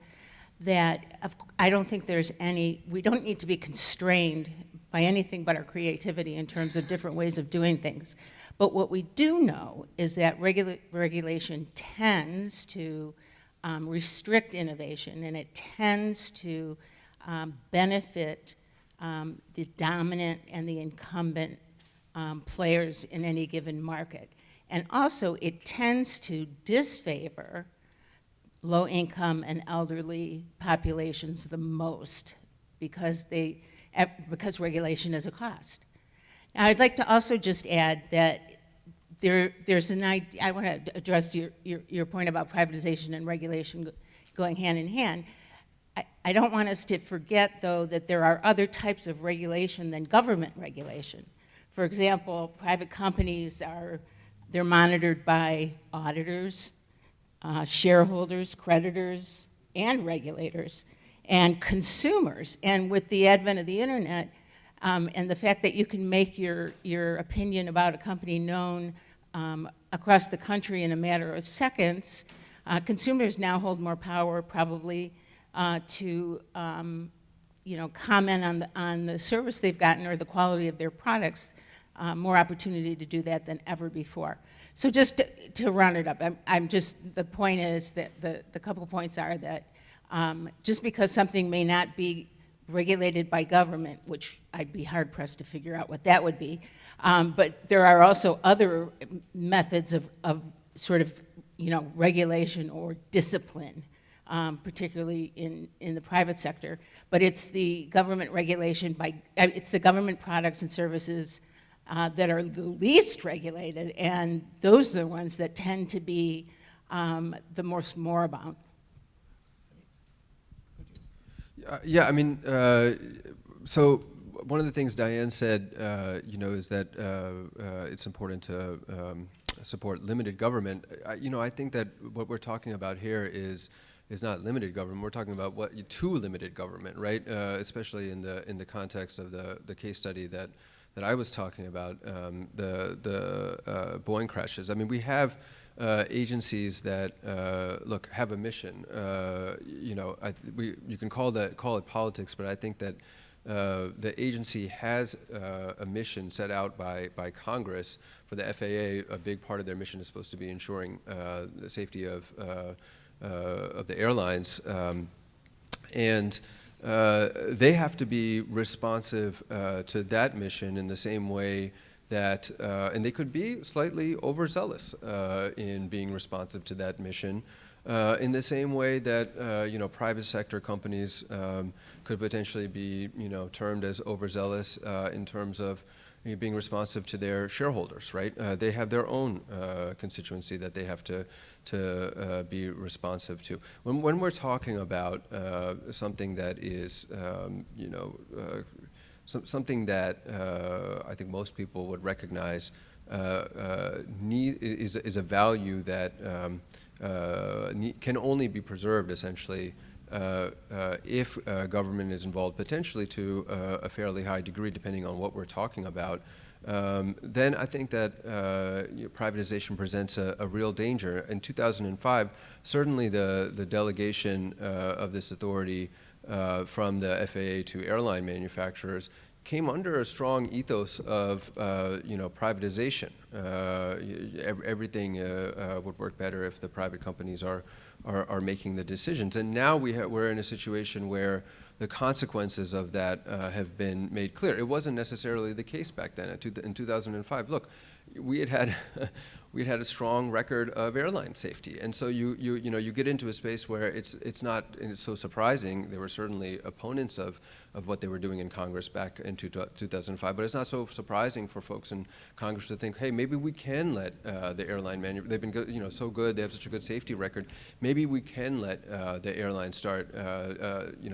that I don't think we don't need to be constrained by anything but our creativity in terms of different ways of doing things. But what we do know is that regulation tends to restrict innovation, and it tends to benefit the dominant and the incumbent players in any given market. And also, it tends to disfavor low-income and elderly populations the most because regulation is a cost. Now, I'd like to also just add that there's an idea. I want to address your point about privatization and regulation going hand in hand. I don't want us to forget, though, that there are other types of regulation than government regulation. For example, private companies they're monitored by auditors, shareholders, creditors, and regulators, and consumers. And with the advent of the internet, and the fact that you can make your opinion about a company known across the country in a matter of seconds, consumers now hold more power probably to comment on the service they've gotten or the quality of their products, more opportunity to do that than ever before. So just to round it up, the point is that the couple points are that just because something may not be regulated by government, which I'd be hard pressed to figure out what that would be, but there are also other methods of sort of regulation or discipline, particularly in the private sector. But it's the government regulation it's the government products and services that are the least regulated, and those are the ones that tend to be the most moribund. Yeah, I mean, so one of the things Diane said, is that it's important to support limited government. I think that what we're talking about here is not limited government. We're talking about too limited government, right? Especially in the context of the case study that I was talking about, the Boeing crashes. I mean, we have agencies that have a mission. You can call it politics, but I think that the agency has a mission set out by Congress. For the FAA, a big part of their mission is supposed to be ensuring the safety of the airlines, and they have to be responsive to that mission in the same way that, and they could be slightly overzealous in being responsive to that mission, in the same way that private sector companies could potentially be termed as overzealous in terms of being responsive to their shareholders, right? They have their own constituency that they have to be responsive to. When we're talking about something that is, something that I think most people would recognize is a value that can only be preserved, essentially, if government is involved, potentially to a fairly high degree, depending on what we're talking about. Then I think that privatization presents a real danger. In 2005, certainly the delegation of this authority from the FAA to airline manufacturers came under a strong ethos of privatization. Everything would work better if the private companies are making the decisions. And now we're in a situation where the consequences of that have been made clear. It wasn't necessarily the case back then. In 2005, look, we had had we had a strong record of airline safety, and so you get into a space where it's not so surprising. There were certainly opponents of what they were doing in Congress back in 2005, but it's not so surprising for folks in Congress to think, hey, maybe we can let the airline they've been good, so good, they have such a good safety record. Maybe we can let the airlines start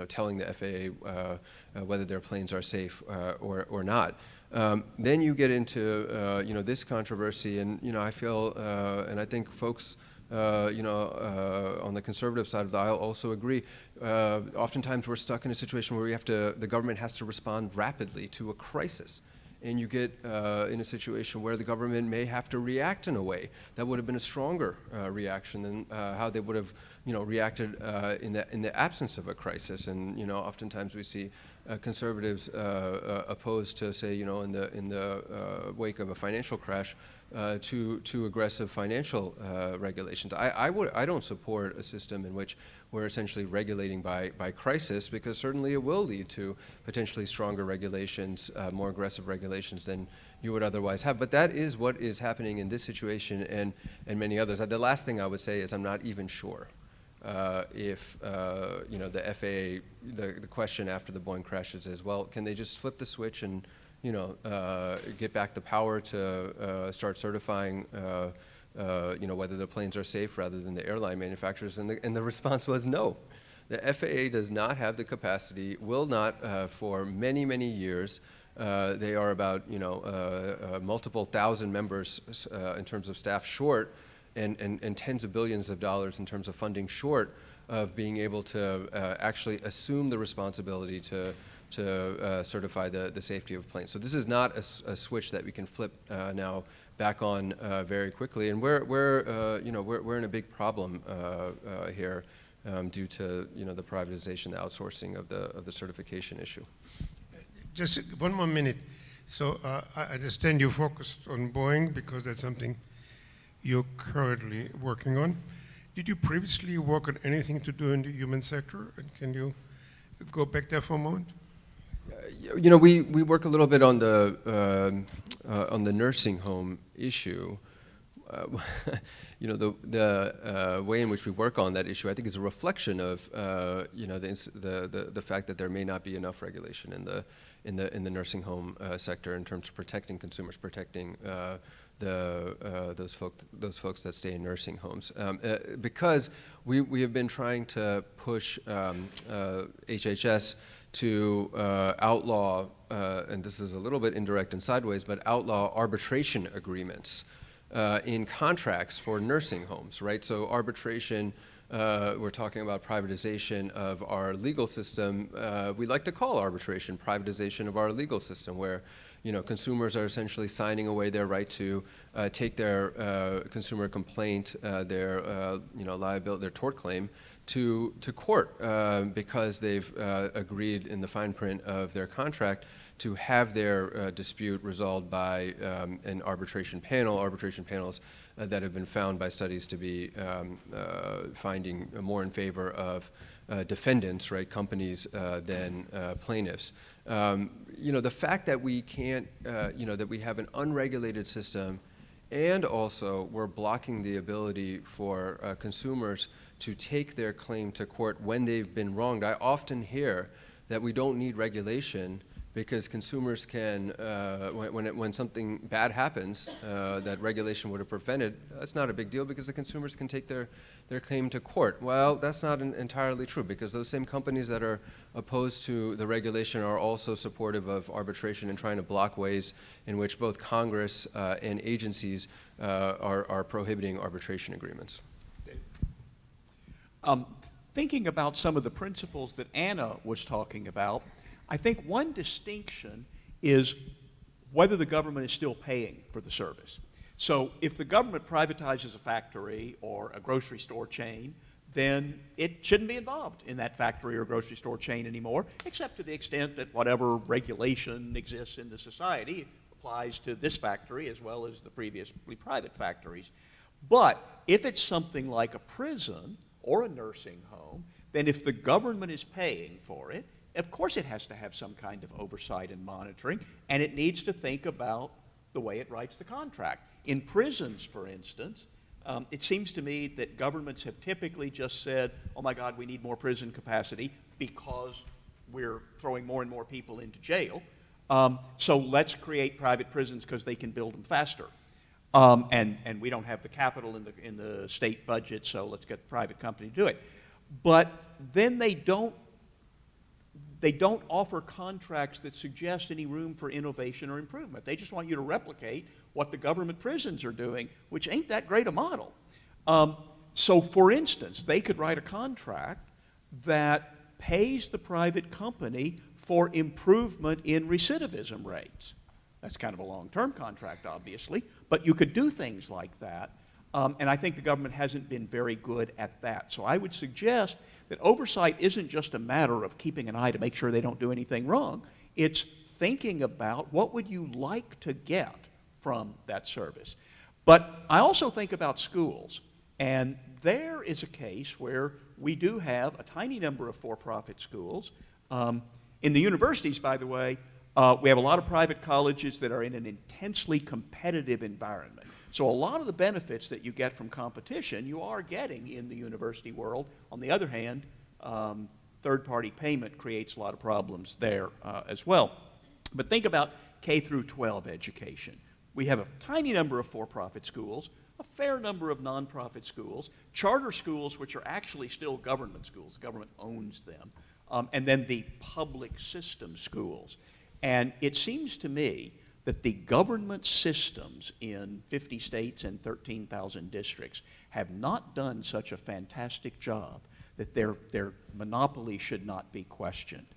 telling the FAA whether their planes are safe or not. Then you get into this controversy, and I feel and I think folks on the conservative side of the aisle also agree. Oftentimes we're stuck in a situation where the government has to respond rapidly to a crisis. And you get in a situation where the government may have to react in a way that would have been a stronger reaction than how they would have reacted in the absence of a crisis. And oftentimes we see conservatives opposed to, say, in the wake of a financial crash, to aggressive financial regulations. I don't support a system in which we're essentially regulating by crisis, because certainly it will lead to potentially stronger regulations, more aggressive regulations than you would otherwise have. But that is what is happening in this situation and many others. The last thing I would say is I'm not even sure if the FAA, the question after the Boeing crashes is, well, can they just flip the switch and get back the power to start certifying whether the planes are safe rather than the airline manufacturers? And the response was no. The FAA does not have the capacity, will not for many, many years. They are about multiple thousand members in terms of staff short, and tens of billions of dollars in terms of funding short of being able to actually assume the responsibility to certify the safety of planes. So this is not a switch that we can flip now back on very quickly, and we're in a big problem here due to the privatization, the outsourcing of the certification issue. Just one more minute. So I understand you focused on Boeing because that's something you're currently working on. Did you previously work on anything to do in the human sector? And can you go back there for a moment? We work a little bit on the nursing home issue. The way in which we work on that issue, I think, is a reflection of the fact that there may not be enough regulation in the nursing home sector in terms of protecting consumers, protecting those folks that stay in nursing homes, because we have been trying to push HHS to outlaw, and this is a little bit indirect and sideways, but outlaw arbitration agreements in contracts for nursing homes, right? So arbitration, we're talking about privatization of our legal system. We like to call arbitration privatization of our legal system, where consumers are essentially signing away their right to take their consumer complaint, their liability, their tort claim, to court because they've agreed in the fine print of their contract to have their dispute resolved by an arbitration panel. Arbitration panels that have been found by studies to be finding more in favor of defendants, right, companies, than plaintiffs. The fact that we can't, that we have an unregulated system, and also we're blocking the ability for consumers to take their claim to court when they've been wronged. I often hear that we don't need regulation because consumers can, when something bad happens that regulation would have prevented, that's not a big deal because the consumers can take their claim to court. Well, that's not entirely true, because those same companies that are opposed to the regulation are also supportive of arbitration and trying to block ways in which both Congress and agencies are prohibiting arbitration agreements. Thinking about some of the principles that Anna was talking about, I think one distinction is whether the government is still paying for the service. So if the government privatizes a factory or a grocery store chain, then it shouldn't be involved in that factory or grocery store chain anymore, except to the extent that whatever regulation exists in the society applies to this factory as well as the previously private factories. But if it's something like a prison or a nursing home, then if the government is paying for it, of course it has to have some kind of oversight and monitoring, and it needs to think about the way it writes the contract. In prisons, for instance, it seems to me that governments have typically just said, oh my God, we need more prison capacity because we're throwing more and more people into jail. So let's create private prisons because they can build them faster. And we don't have the capital in the state budget, so let's get the private company to do it. But then they don't offer contracts that suggest any room for innovation or improvement. They just want you to replicate what the government prisons are doing, which ain't that great a model. So for instance, they could write a contract that pays the private company for improvement in recidivism rates. That's kind of a long-term contract, obviously, but you could do things like that. And I think the government hasn't been very good at that. So I would suggest that oversight isn't just a matter of keeping an eye to make sure they don't do anything wrong. It's thinking about what would you like to get from that service. But I also think about schools. And there is a case where we do have a tiny number of for-profit schools. In the universities, by the way, we have a lot of private colleges that are in an intensely competitive environment. So a lot of the benefits that you get from competition, you are getting in the university world. On the other hand, third-party payment creates a lot of problems there as well. But think about K through 12 education. We have a tiny number of for-profit schools, a fair number of nonprofit schools, charter schools, which are actually still government schools. The government owns them. And then the public system schools. And it seems to me that the government systems in 50 states and 13,000 districts have not done such a fantastic job that their monopoly should not be questioned.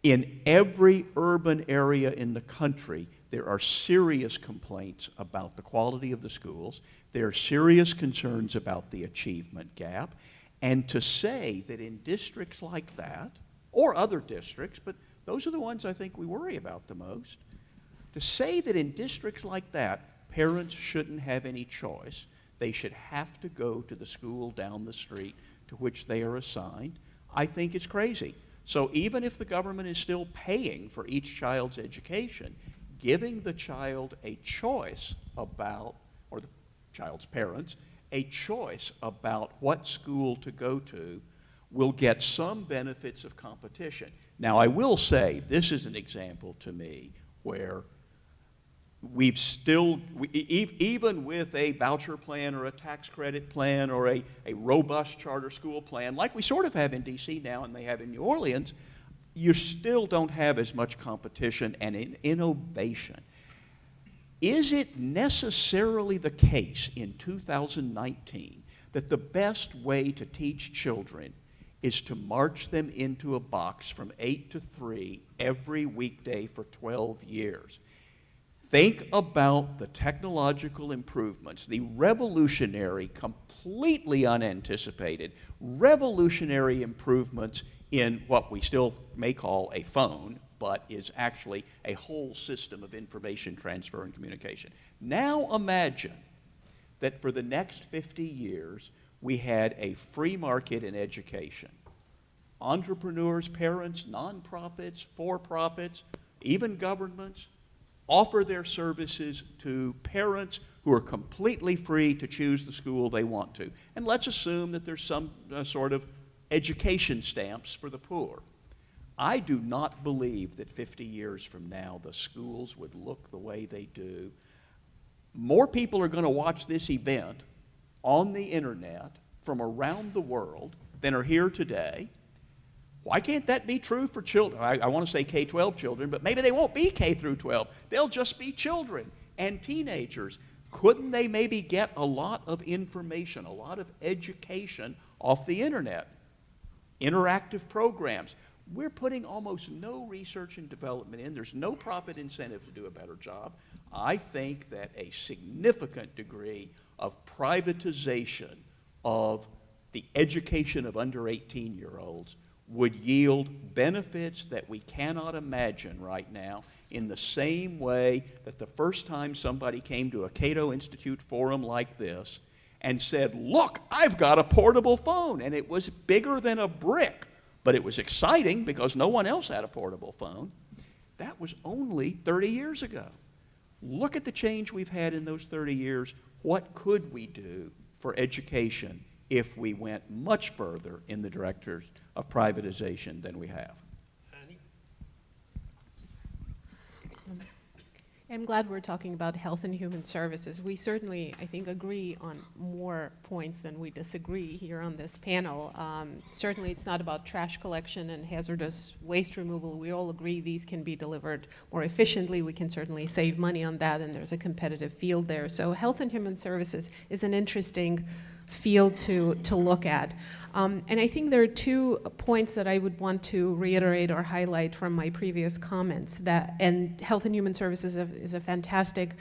In every urban area in the country, there are serious complaints about the quality of the schools. There are serious concerns about the achievement gap. And to say that in districts like that, or other districts, but those are the ones I think we worry about the most, to say that in districts like that, parents shouldn't have any choice, they should have to go to the school down the street to which they are assigned, I think is crazy. So even if the government is still paying for each child's education, giving the child a choice about, or the child's parents, a choice about what school to go to will get some benefits of competition. Now, I will say, this is an example to me where we've still, even with a voucher plan or a tax credit plan or a robust charter school plan, like we sort of have in D.C. now and they have in New Orleans, you still don't have as much competition and innovation. Is it necessarily the case in 2019 that the best way to teach children is to march them into a box from 8 to 3 every weekday for 12 years? Think about the technological improvements, the revolutionary, completely unanticipated, revolutionary improvements in what we still may call a phone, but is actually a whole system of information transfer and communication. Now imagine that for the next 50 years, we had a free market in education. Entrepreneurs, parents, nonprofits, for-profits, even governments offer their services to parents who are completely free to choose the school they want to. And let's assume that there's some sort of education stamps for the poor. I do not believe that 50 years from now the schools would look the way they do. More people are going to watch this event on the internet from around the world than are here today. Why can't that be true for children? I want to say K-12 children, but maybe they won't be K through 12. They'll just be children and teenagers. Couldn't they maybe get a lot of information, a lot of education off the internet? Interactive programs. We're putting almost no research and development in. There's no profit incentive to do a better job. I think that a significant degree of privatization of the education of under 18-year-olds would yield benefits that we cannot imagine right now, in the same way that the first time somebody came to a Cato Institute forum like this and said, look, I've got a portable phone, and it was bigger than a brick, but it was exciting because no one else had a portable phone. That was only 30 years ago. look at the change we've had in those 30 years. What could we do for education if we went much further in the direction of privatization than we have? I'm glad we're talking about health and human services. We certainly, I think, agree on more points than we disagree here on this panel. Certainly, it's not about trash collection and hazardous waste removal. We all agree these can be delivered more efficiently. We can certainly save money on that, and there's a competitive field there. So health and human services is an interesting field to look at. And I think there are 2 points that I would want to reiterate or highlight from my previous comments, and health and human services is a fantastic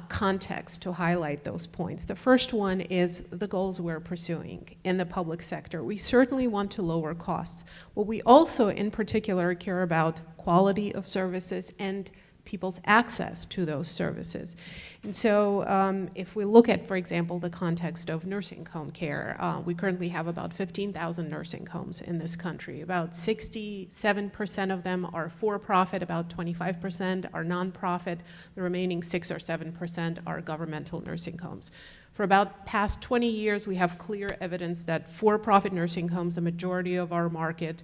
context to highlight those points. The first one is the goals we're pursuing in the public sector. We certainly want to lower costs, but we also in particular care about quality of services and people's access to those services. And so if we look at, for example, the context of nursing home care, we currently have about 15,000 nursing homes in this country. About 67% of them are for-profit, about 25% are nonprofit, the remaining 6 or 7% are governmental nursing homes. For about past 20 years, we have clear evidence that for-profit nursing homes, the majority of our market,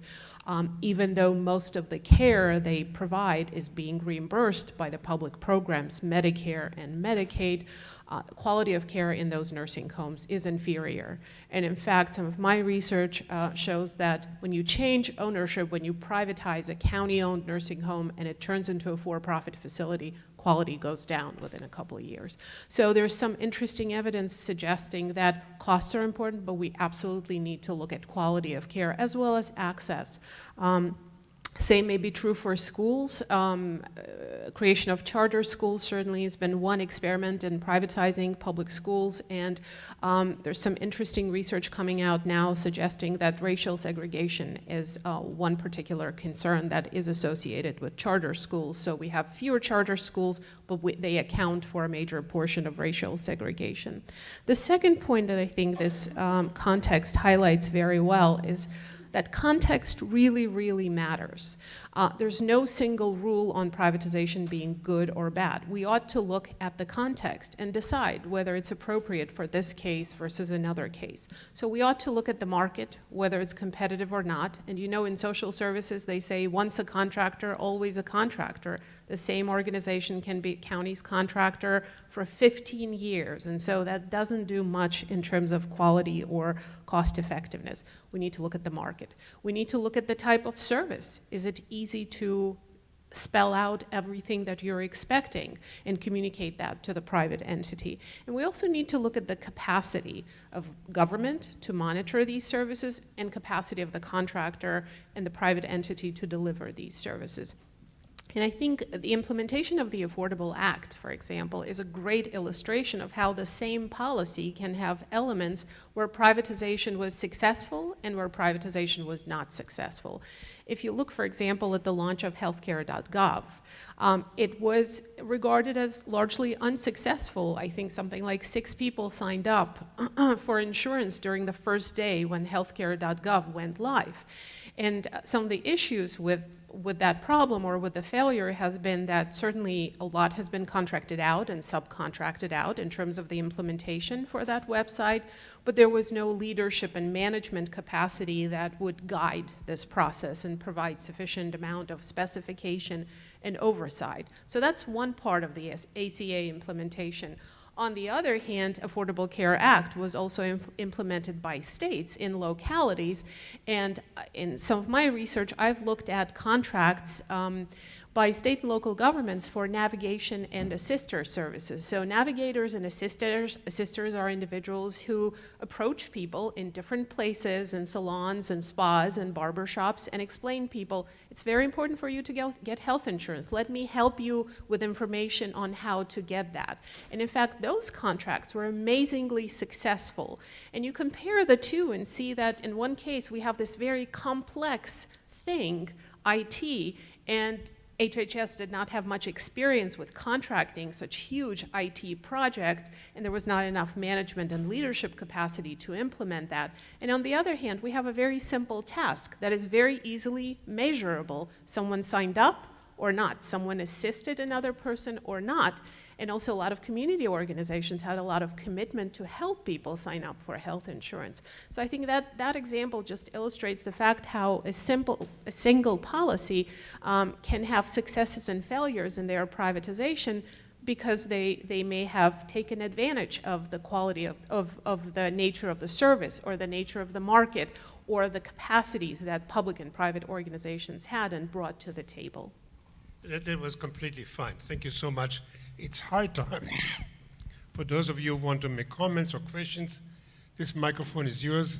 even though most of the care they provide is being reimbursed by the public programs, Medicare and Medicaid, quality of care in those nursing homes is inferior. And in fact, some of my research shows that when you change ownership, when you privatize a county-owned nursing home and it turns into a for-profit facility, quality goes down within a couple of years. So there's some interesting evidence suggesting that costs are important, but we absolutely need to look at quality of care as well as access. Same may be true for schools. Creation of charter schools certainly has been one experiment in privatizing public schools, and there's some interesting research coming out now suggesting that racial segregation is one particular concern that is associated with charter schools. So we have fewer charter schools, but they account for a major portion of racial segregation. The second point that I think this context highlights very well is that context really, really matters. There's no single rule on privatization being good or bad. We ought to look at the context and decide whether it's appropriate for this case versus another case. So we ought to look at the market, whether it's competitive or not. And you know, in social services, they say once a contractor, always a contractor. The same organization can be county's contractor for 15 years. And so that doesn't do much in terms of quality or cost effectiveness. We need to look at the market. We need to look at the type of service. Is it easy to spell out everything that you're expecting and communicate that to the private entity? And we also need to look at the capacity of government to monitor these services and capacity of the contractor and the private entity to deliver these services. And I think the implementation of the Affordable Act, for example, is a great illustration of how the same policy can have elements where privatization was successful and where privatization was not successful. If you look, for example, at the launch of healthcare.gov, it was regarded as largely unsuccessful. I think something like 6 people signed up for insurance during the first day when healthcare.gov went live. And some of the issues with that problem or with the failure has been that certainly a lot has been contracted out and subcontracted out in terms of the implementation for that website, but there was no leadership and management capacity that would guide this process and provide sufficient amount of specification and oversight. So that's one part of the ACA implementation. On the other hand, Affordable Care Act was also implemented by states in localities, and in some of my research, I've looked at contracts by state and local governments for navigation and assister services. So navigators and assisters are individuals who approach people in different places and salons and spas and barbershops and explain people, it's very important for you to get health insurance. Let me help you with information on how to get that. And in fact, those contracts were amazingly successful. And you compare the two and see that in one case we have this very complex thing, IT, and HHS did not have much experience with contracting such huge IT projects, and there was not enough management and leadership capacity to implement that. And on the other hand, we have a very simple task that is very easily measurable. Someone signed up or not, someone assisted another person or not. And also a lot of community organizations had a lot of commitment to help people sign up for health insurance. So I think that that example just illustrates the fact how a single policy can have successes and failures in their privatization, because they may have taken advantage of the quality of the nature of the service, or the nature of the market, or the capacities that public and private organizations had and brought to the table. That was completely fine. Thank you so much. It's high time. For those of you who want to make comments or questions, this microphone is yours.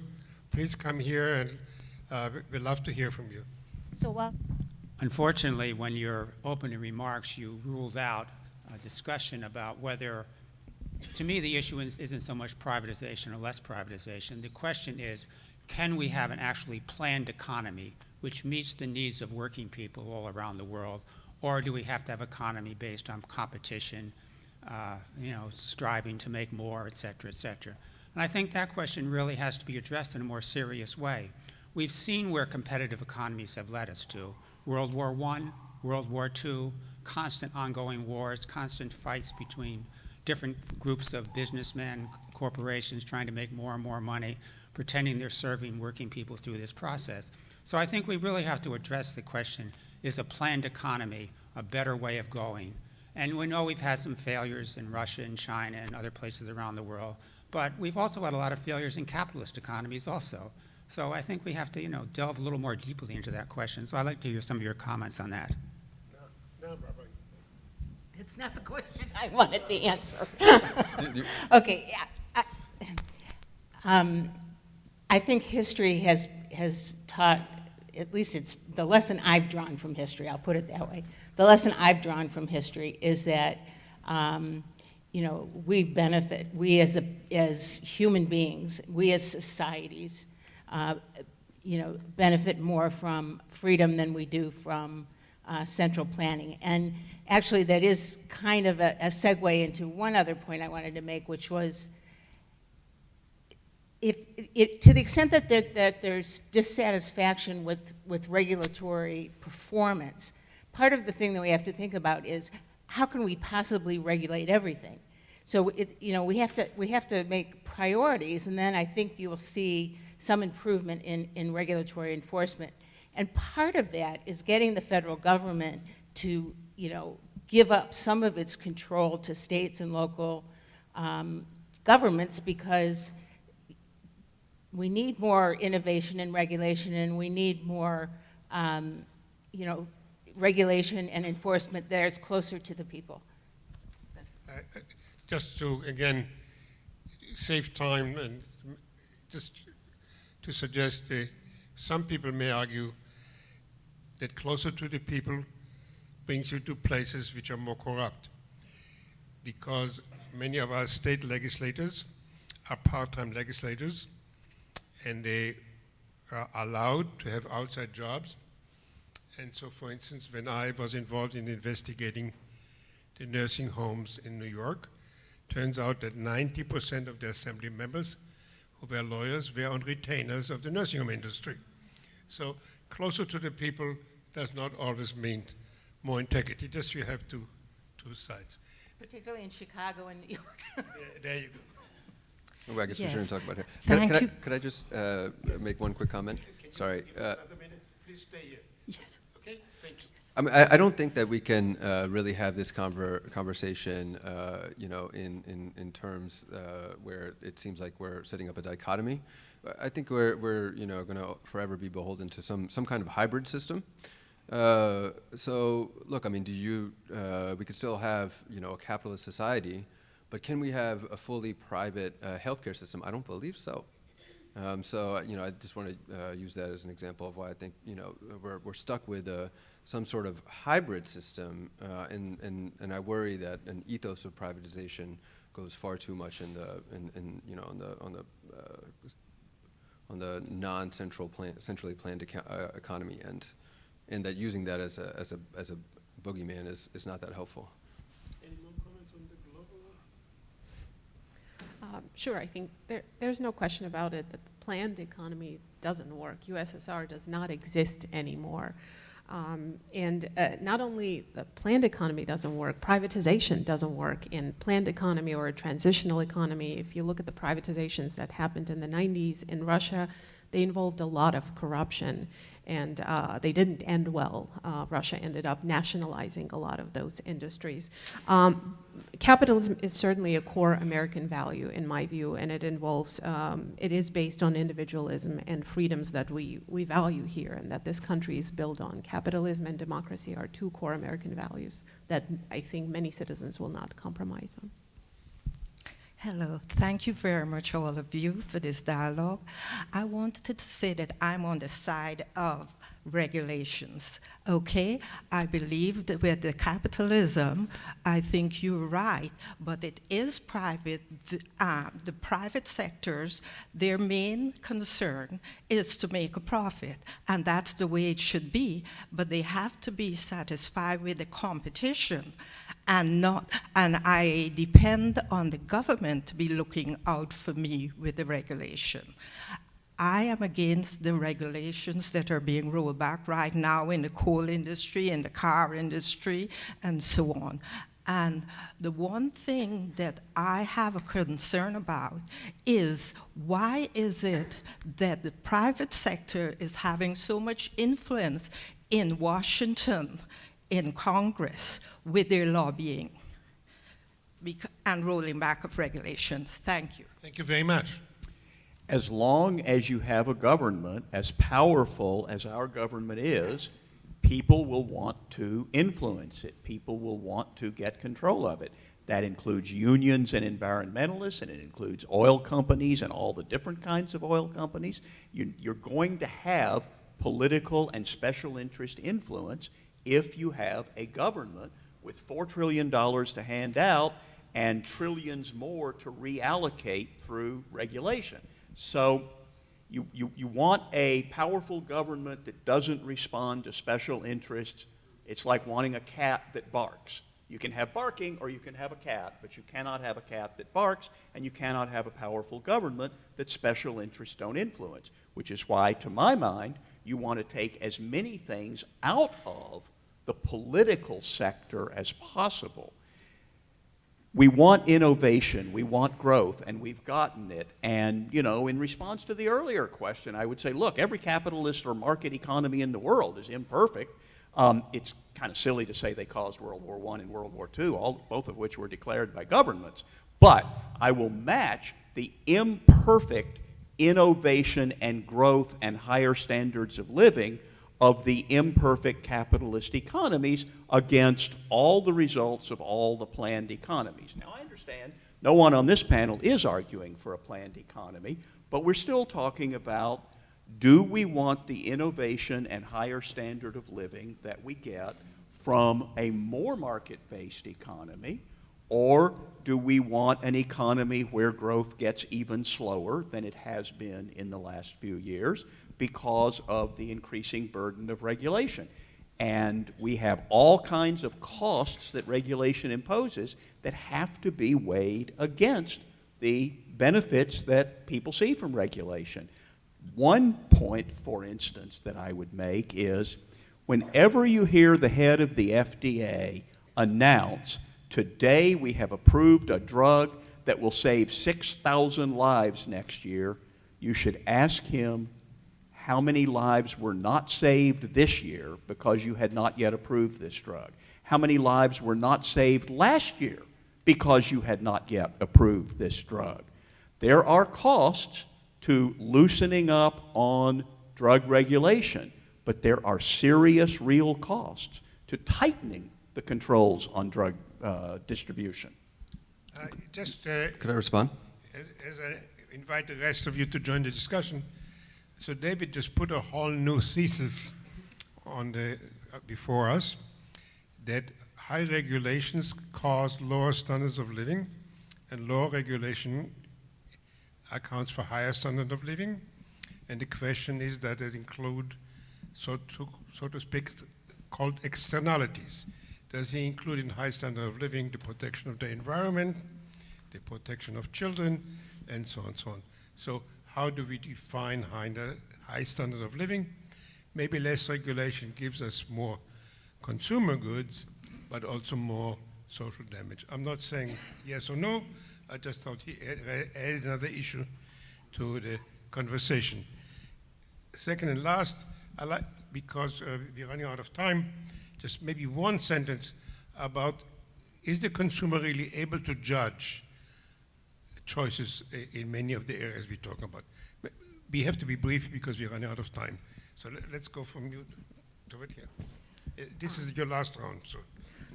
Please come here, and we'd love to hear from you. So, Unfortunately, when your opening remarks, you ruled out a discussion about whether, to me, the issue isn't so much privatization or less privatization. The question is, can we have an actually planned economy which meets the needs of working people all around the world, or do we have to have economy based on competition, striving to make more, et cetera, et cetera? And I think that question really has to be addressed in a more serious way. We've seen where competitive economies have led us to. World War I, World War II, constant ongoing wars, constant fights between different groups of businessmen, corporations trying to make more and more money, pretending they're serving working people through this process. So I think we really have to address the question, is a planned economy a better way of going? And we know we've had some failures in Russia and China and other places around the world, but we've also had a lot of failures in capitalist economies also. So I think we have to, delve a little more deeply into that question. So I'd like to hear some of your comments on that. No, Barbara. it's not the question I wanted to answer. Okay, I think history has taught, at least it's the lesson I've drawn from history, I'll put it that way. The lesson I've drawn from history is that, we benefit, we as human beings, we as societies, benefit more from freedom than we do from central planning. And actually that is kind of a segue into one other point I wanted to make, which was, to the extent that there's dissatisfaction with regulatory performance, part of the thing that we have to think about is, how can we possibly regulate everything? So we have to make priorities, and then I think you will see some improvement in regulatory enforcement. And part of that is getting the federal government to give up some of its control to states and local governments, because we need more innovation and regulation, and we need more, regulation and enforcement that is closer to the people. Just to, again, save time, and just to suggest, some people may argue that closer to the people brings you to places which are more corrupt, because many of our state legislators are part-time legislators, and they are allowed to have outside jobs. And so, for instance, when I was involved in investigating the nursing homes in New York, turns out that 90% of the assembly members who were lawyers were on retainers of the nursing home industry. So closer to the people does not always mean more integrity. Just you have two sides. Particularly in Chicago and New York. There you go. Oh, I guess we Yes. shouldn't talk about here. Thank you. Could I just make one quick comment? Sorry. Another minute. Please stay here. Yes. Okay? Thank you. I mean, I don't think that we can really have this conversation, in terms where it seems like we're setting up a dichotomy. I think we're going to forever be beholden to some kind of hybrid system. So look, I mean, we could still have a capitalist society, but can we have a fully private healthcare system? I don't believe so. So I just want to use that as an example of why I think we're stuck with some sort of hybrid system, and I worry that an ethos of privatization goes far too much on the centrally planned economy, and that using that as a boogeyman is not that helpful. Any more comments on the global one? Sure, I think there's no question about it that the planned economy doesn't work. USSR does not exist anymore. Not only the planned economy doesn't work, privatization doesn't work in planned economy or a transitional economy. If you look at the privatizations that happened in the 90s in Russia, they involved a lot of corruption, and they didn't end well. Russia ended up nationalizing a lot of those industries. Capitalism is certainly a core American value, in my view, and it involves, it is based on individualism and freedoms that we value here and that this country is built on. Capitalism and democracy are two core American values that I think many citizens will not compromise on. Hello, thank you very much, all of you, for this dialogue. I wanted to say that I'm on the side of regulations, okay? I believe that with the capitalism, I think you're right, but it is private. The private sectors, their main concern is to make a profit, and that's the way it should be, but they have to be satisfied with the competition and I depend on the government to be looking out for me with the regulation. I am against the regulations that are being rolled back right now in the coal industry, in the car industry, and so on. And the one thing that I have a concern about is why is it that the private sector is having so much influence in Washington, in Congress, with their lobbying and rolling back of regulations? Thank you. Thank you very much. As long as you have a government as powerful as our government is, people will want to influence it. People will want to get control of it. That includes unions and environmentalists, and it includes oil companies and all the different kinds of oil companies. You're going to have political and special interest influence if you have a government with $4 trillion to hand out and trillions more to reallocate through regulation. So you want a powerful government that doesn't respond to special interests. It's like wanting a cat that barks. You can have barking or you can have a cat, but you cannot have a cat that barks, and you cannot have a powerful government that special interests don't influence, which is why, to my mind, you want to take as many things out of the political sector as possible. We want innovation, we want growth, and we've gotten it. And, you know, in response to the earlier question, I would say, look, every capitalist or market economy in the world is imperfect. It's kind of silly to say they caused World War I and World War II, both of which were declared by governments. But I will match the imperfect innovation and growth and higher standards of living of the imperfect capitalist economies against all the results of all the planned economies. Now, I understand no one on this panel is arguing for a planned economy, but we're still talking about, do we want the innovation and higher standard of living that we get from a more market-based economy, or do we want an economy where growth gets even slower than it has been in the last few years because of the increasing burden of regulation? And we have all kinds of costs that regulation imposes that have to be weighed against the benefits that people see from regulation. One point, for instance, that I would make is whenever you hear the head of the FDA announce, today we have approved a drug that will save 6,000 lives next year, you should ask him how many lives were not saved this year because you had not yet approved this drug. How many lives were not saved last year because you had not yet approved this drug. There are costs to loosening up on drug regulation, but there are serious real costs to tightening the controls on drug distribution. Could I respond? As I invite the rest of you to join the discussion, so David just put a whole new thesis on before us, that high regulations cause lower standards of living, and lower regulation accounts for higher standard of living. And the question is that it include, so to speak, called externalities. Does he include in high standard of living the protection of the environment, the protection of children, and so on and so on? So how do we define high standard of living? maybe less regulation gives us more consumer goods, but also more social damage. I'm not saying yes or no. I just thought he added another issue to the conversation. Second and last, I like, because we're running out of time, just maybe one sentence about, is the consumer really able to judge choices in many of the areas we're talking about? We have to be brief because we're running out of time. So let's go from you to it here. This is your last round, so.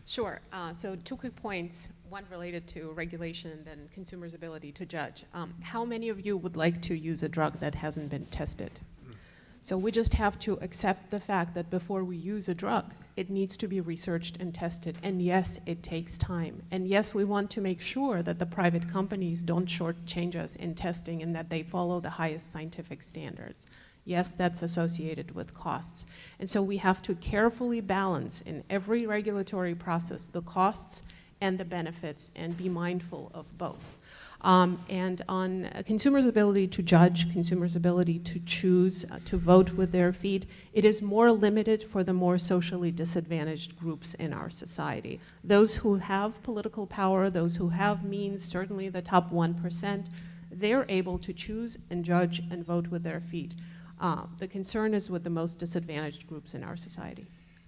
Sure. So 2 quick points, one related to regulation and then consumers' ability to judge. How many of you would like to use a drug that hasn't been tested? So we just have to accept the fact that before we use a drug, it needs to be researched and tested. And yes, it takes time. And yes, we want to make sure that the private companies don't shortchange us in testing and that they follow the highest scientific standards. Yes, that's associated with costs. And so we have to carefully balance in every regulatory process the costs and the benefits and be mindful of both. And on consumers' ability to judge, consumers' ability to choose, to vote with their feet, it is more limited for the more socially disadvantaged groups in our society. Those who have political power, those who have means, certainly the top 1%, they're able to choose and judge and vote with their feet. The concern is with the most disadvantaged groups in our society.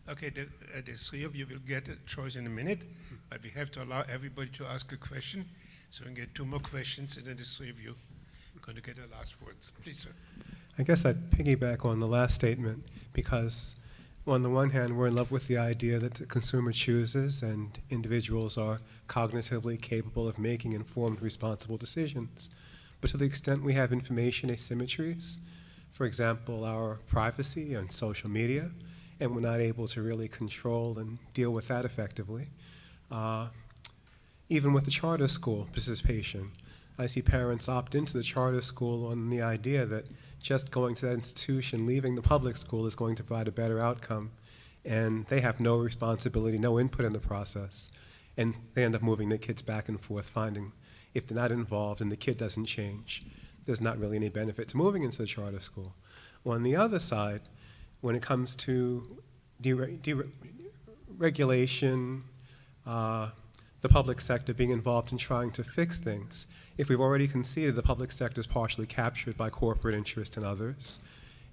Okay, the 3 of you will get a choice in a minute, but we have to allow everybody to ask a question. So we can get 2 more questions, and then the 3 of you are going to get the last words. Please, sir. I guess I'd piggyback on the last statement because, on the one hand, we're in love with the idea that the consumer chooses and individuals are cognitively capable of making informed, responsible decisions. But to the extent we have information asymmetries, for example, our privacy on social media, and we're not able to really control and deal with that effectively, even with the charter school participation, I see parents opt into the charter school on the idea that just going to that institution, leaving the public school, is going to provide a better outcome. And they have no responsibility, no input in the process. And they end up moving their kids back and forth, finding if they're not involved and the kid doesn't change, there's not really any benefit to moving into the charter school. Well, on the other side, when it comes to deregulation, the public sector being involved in trying to fix things. If we've already conceded the public sector is partially captured by corporate interest and others,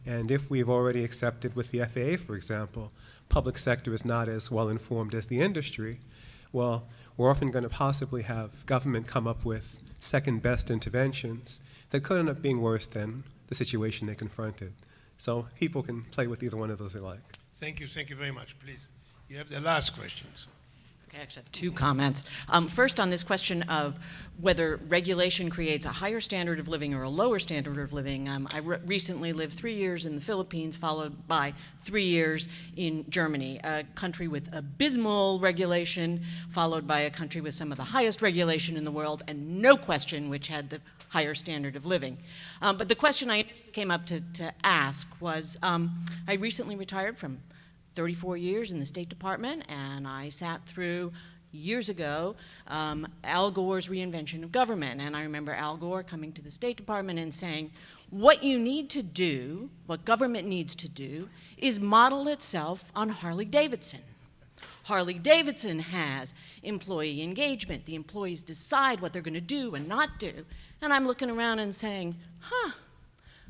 and if we've already accepted with the FAA, for example, public sector is not as well informed as the industry, well, we're often going to possibly have government come up with second best interventions that could end up being worse than the situation they confronted. So people can play with either one of those they like. Thank you very much. Please, you have the last question. So. I actually have 2 comments. First, on this question of whether regulation creates a higher standard of living or a lower standard of living, I recently lived 3 years in the Philippines, followed by 3 years in Germany, a country with abysmal regulation, followed by a country with some of the highest regulation in the world, and no question which had the higher standard of living. But the question I came up to ask was, I recently retired from 34 years in the State Department, and I sat through, years ago, Al Gore's reinvention of government. And I remember Al Gore coming to the State Department and saying, what you need to do, what government needs to do, is model itself on Harley-Davidson. Harley-Davidson has employee engagement. The employees decide what they're going to do and not do. And I'm looking around and saying,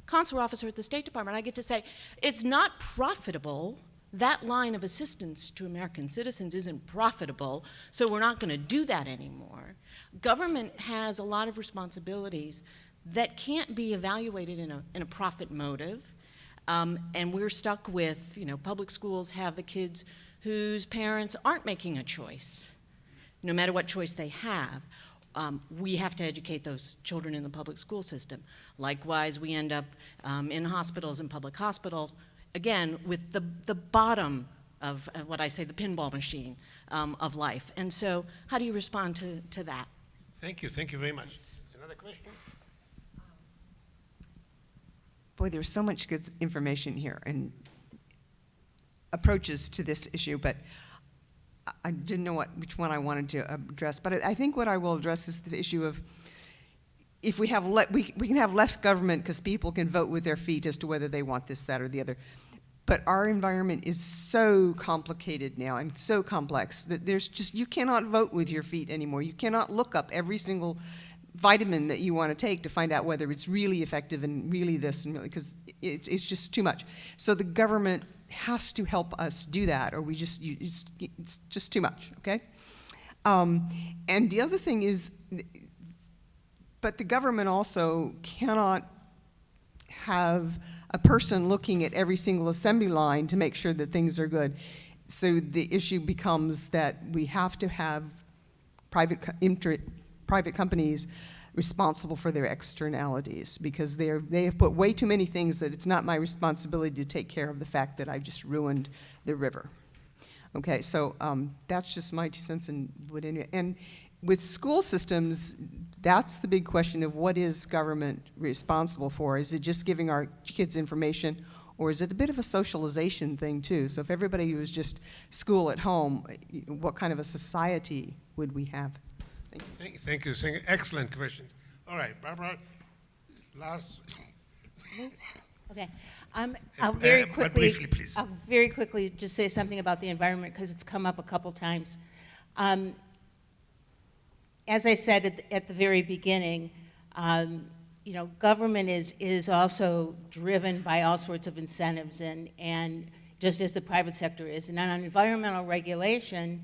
consular officer at the State Department, I get to say, it's not profitable. That line of assistance to American citizens isn't profitable, so we're not going to do that anymore. Government has a lot of responsibilities that can't be evaluated in a profit motive, and we're stuck with, public schools have the kids whose parents aren't making a choice, no matter what choice they have. We have to educate those children in the public school system. Likewise, we end up in hospitals and public hospitals, again, with the bottom of what I say, the pinball machine of life. And so how do you respond to that? Thank you very much. Another question? Boy, there's so much good information here and approaches to this issue, but I didn't know which one I wanted to address. But I think what I will address is the issue of if we have we can have less government because people can vote with their feet as to whether they want this, that, or the other. But our environment is so complicated now and so complex that you cannot vote with your feet anymore. You cannot look up every single vitamin that you want to take to find out whether it's really effective and really this and really, because it's just too much. So the government has to help us do that, or it's just too much, okay? And the other thing is, but the government also cannot have a person looking at every single assembly line to make sure that things are good. So the issue becomes that we have to have private companies responsible for their externalities, because they have put way too many things that it's not my responsibility to take care of the fact that I've just ruined the river. Okay, so that's just my 2 cents. And with school systems, that's the big question of what is government responsible for? Is it just giving our kids information, or is it a bit of a socialization thing too? So if everybody was just school at home, what kind of a society would we have? Thank you. Excellent questions. All right, Barbara, last. Okay. I'll very But quickly, briefly, please. I'll very quickly just say something about the environment, because it's come up a couple times. As I said at the very beginning, government is also driven by all sorts of incentives, and just as the private sector is. And on environmental regulation,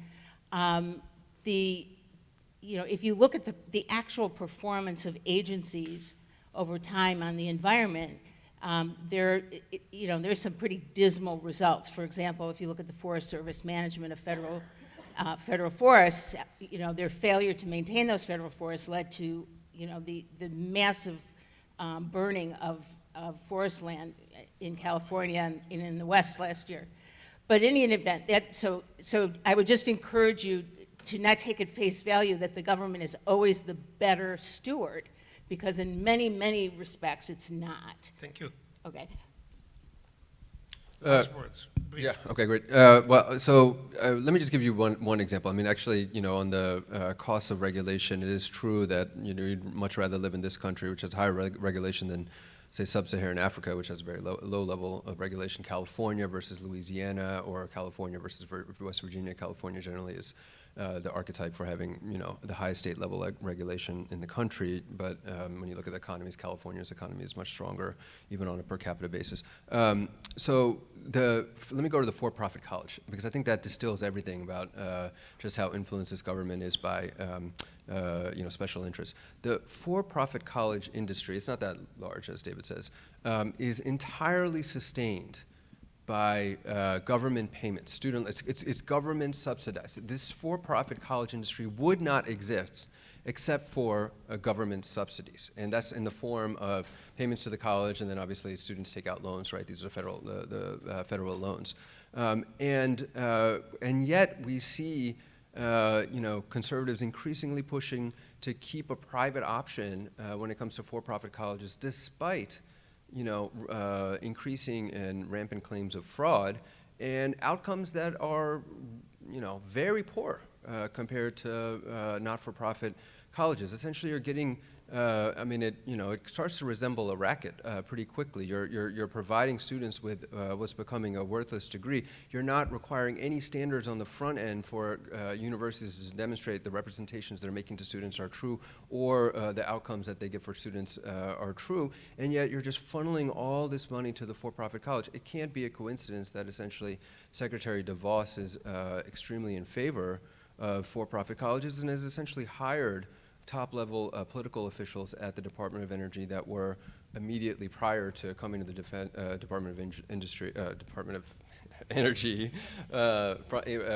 if you look at the actual performance of agencies over time on the environment, there's some pretty dismal results. For example, if you look at the Forest Service management of federal forests, their failure to maintain those federal forests led to, the massive burning of forest land in California and in the West last year. But in any event, so I would just encourage you to not take at face value that the government is always the better steward, because in many, many respects it's not. Thank you. Okay. Last words. Brief. Yeah, okay, great. Let me just give you one example. I mean, actually, on the costs of regulation, it is true that, you'd much rather live in this country, which has higher regulation than, say, sub-Saharan Africa, which has a very low level of regulation. California versus Louisiana, or California versus West Virginia. California generally is the archetype for having, the highest state level regulation in the country. But when you look at the economies, California's economy is much stronger, even on a per capita basis. Let me go to the for-profit college, because I think that distills everything about just how influenced this government is by special interests. The for-profit college industry, it's not that large, as David says, is entirely sustained by government payments. It's government subsidized. This for-profit college industry would not exist except for government subsidies, and that's in the form of payments to the college, and then obviously students take out loans, right? These are federal loans, and yet we see conservatives increasingly pushing to keep a private option when it comes to for-profit colleges, despite increasing and rampant claims of fraud and outcomes that are, very poor compared to not-for-profit colleges. Essentially, you're getting, it starts to resemble a racket pretty quickly. You're providing students with what's becoming a worthless degree. You're not requiring any standards on the front end for universities to demonstrate the representations they're making to students are true, or the outcomes that they get for students are true, and yet you're just funneling all this money to the for-profit college. It can't be a coincidence that essentially Secretary DeVos is extremely in favor of for-profit colleges and has essentially hired top-level political officials at the Department of Energy that were immediately prior to coming to the Department of Energy,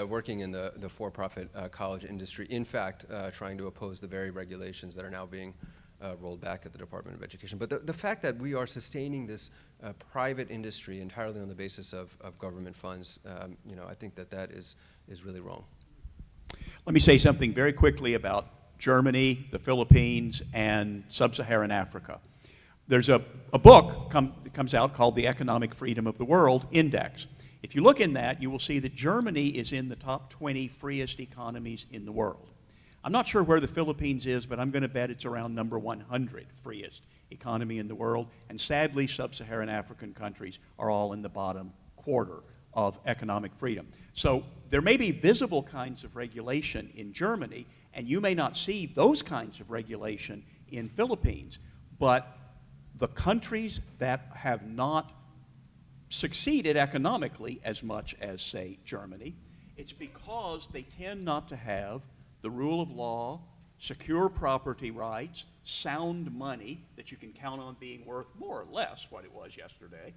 working in the for-profit college industry. In fact, trying to oppose the very regulations that are now being rolled back at the Department of Education. But the fact that we are sustaining this private industry entirely on the basis of government funds, I think that is really wrong. Let me say something very quickly about Germany, the Philippines, and sub-Saharan Africa. There's a book that comes out called The Economic Freedom of the World Index. If you look in that, you will see that Germany is in the top 20 freest economies in the world. I'm not sure where the Philippines is, but I'm going to bet it's around number 100 freest economy in the world. And sadly, sub-Saharan African countries are all in the bottom quarter of economic freedom. So there may be visible kinds of regulation in Germany, and you may not see those kinds of regulation in Philippines, but the countries that have not succeeded economically as much as, say, Germany, it's because they tend not to have the rule of law, secure property rights, sound money that you can count on being worth more or less what it was yesterday.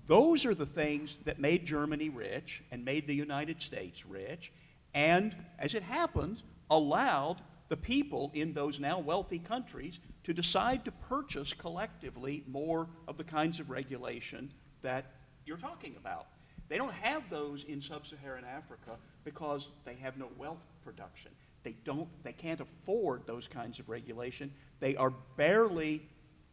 Those are the things that made Germany rich and made the United States rich, and as it happens, allowed the people in those now wealthy countries to decide to purchase collectively more of the kinds of regulation that you're talking about. They don't have those in sub-Saharan Africa because they have no wealth production. They can't afford those kinds of regulation. They are barely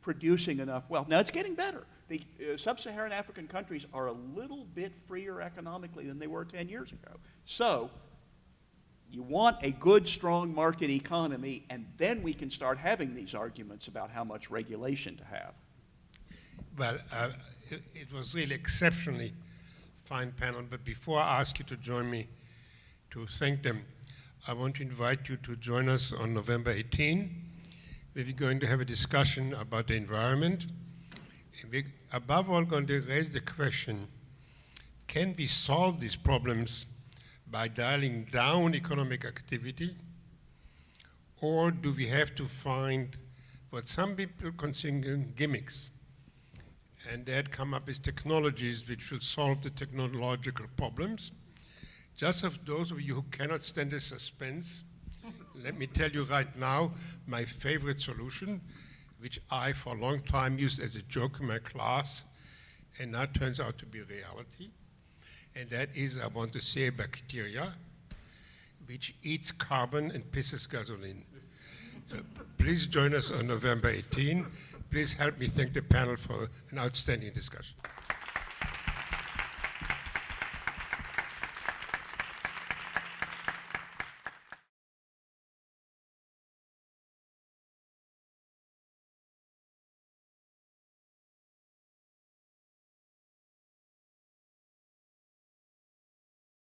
producing enough wealth. Now, it's getting better. The sub-Saharan African countries are a little bit freer economically than they were 10 years ago. So, you want a good, strong market economy, and then we can start having these arguments about how much regulation to have. Well, it was really exceptionally fine panel, but before I ask you to join me to thank them, I want to invite you to join us on November 18. We're going to have a discussion about the environment. And we're above all going to raise the question, can we solve these problems by dialing down economic activity, or do we have to find what some people consider gimmicks, and that come up with technologies which will solve the technological problems? Just of those of you who cannot stand the suspense, let me tell you right now my favorite solution, which I for a long time used as a joke in my class, and now turns out to be reality. And that is, I want to say, a bacteria which eats carbon and pisses gasoline. So please join us on November 18. Please help me thank the panel for an outstanding discussion.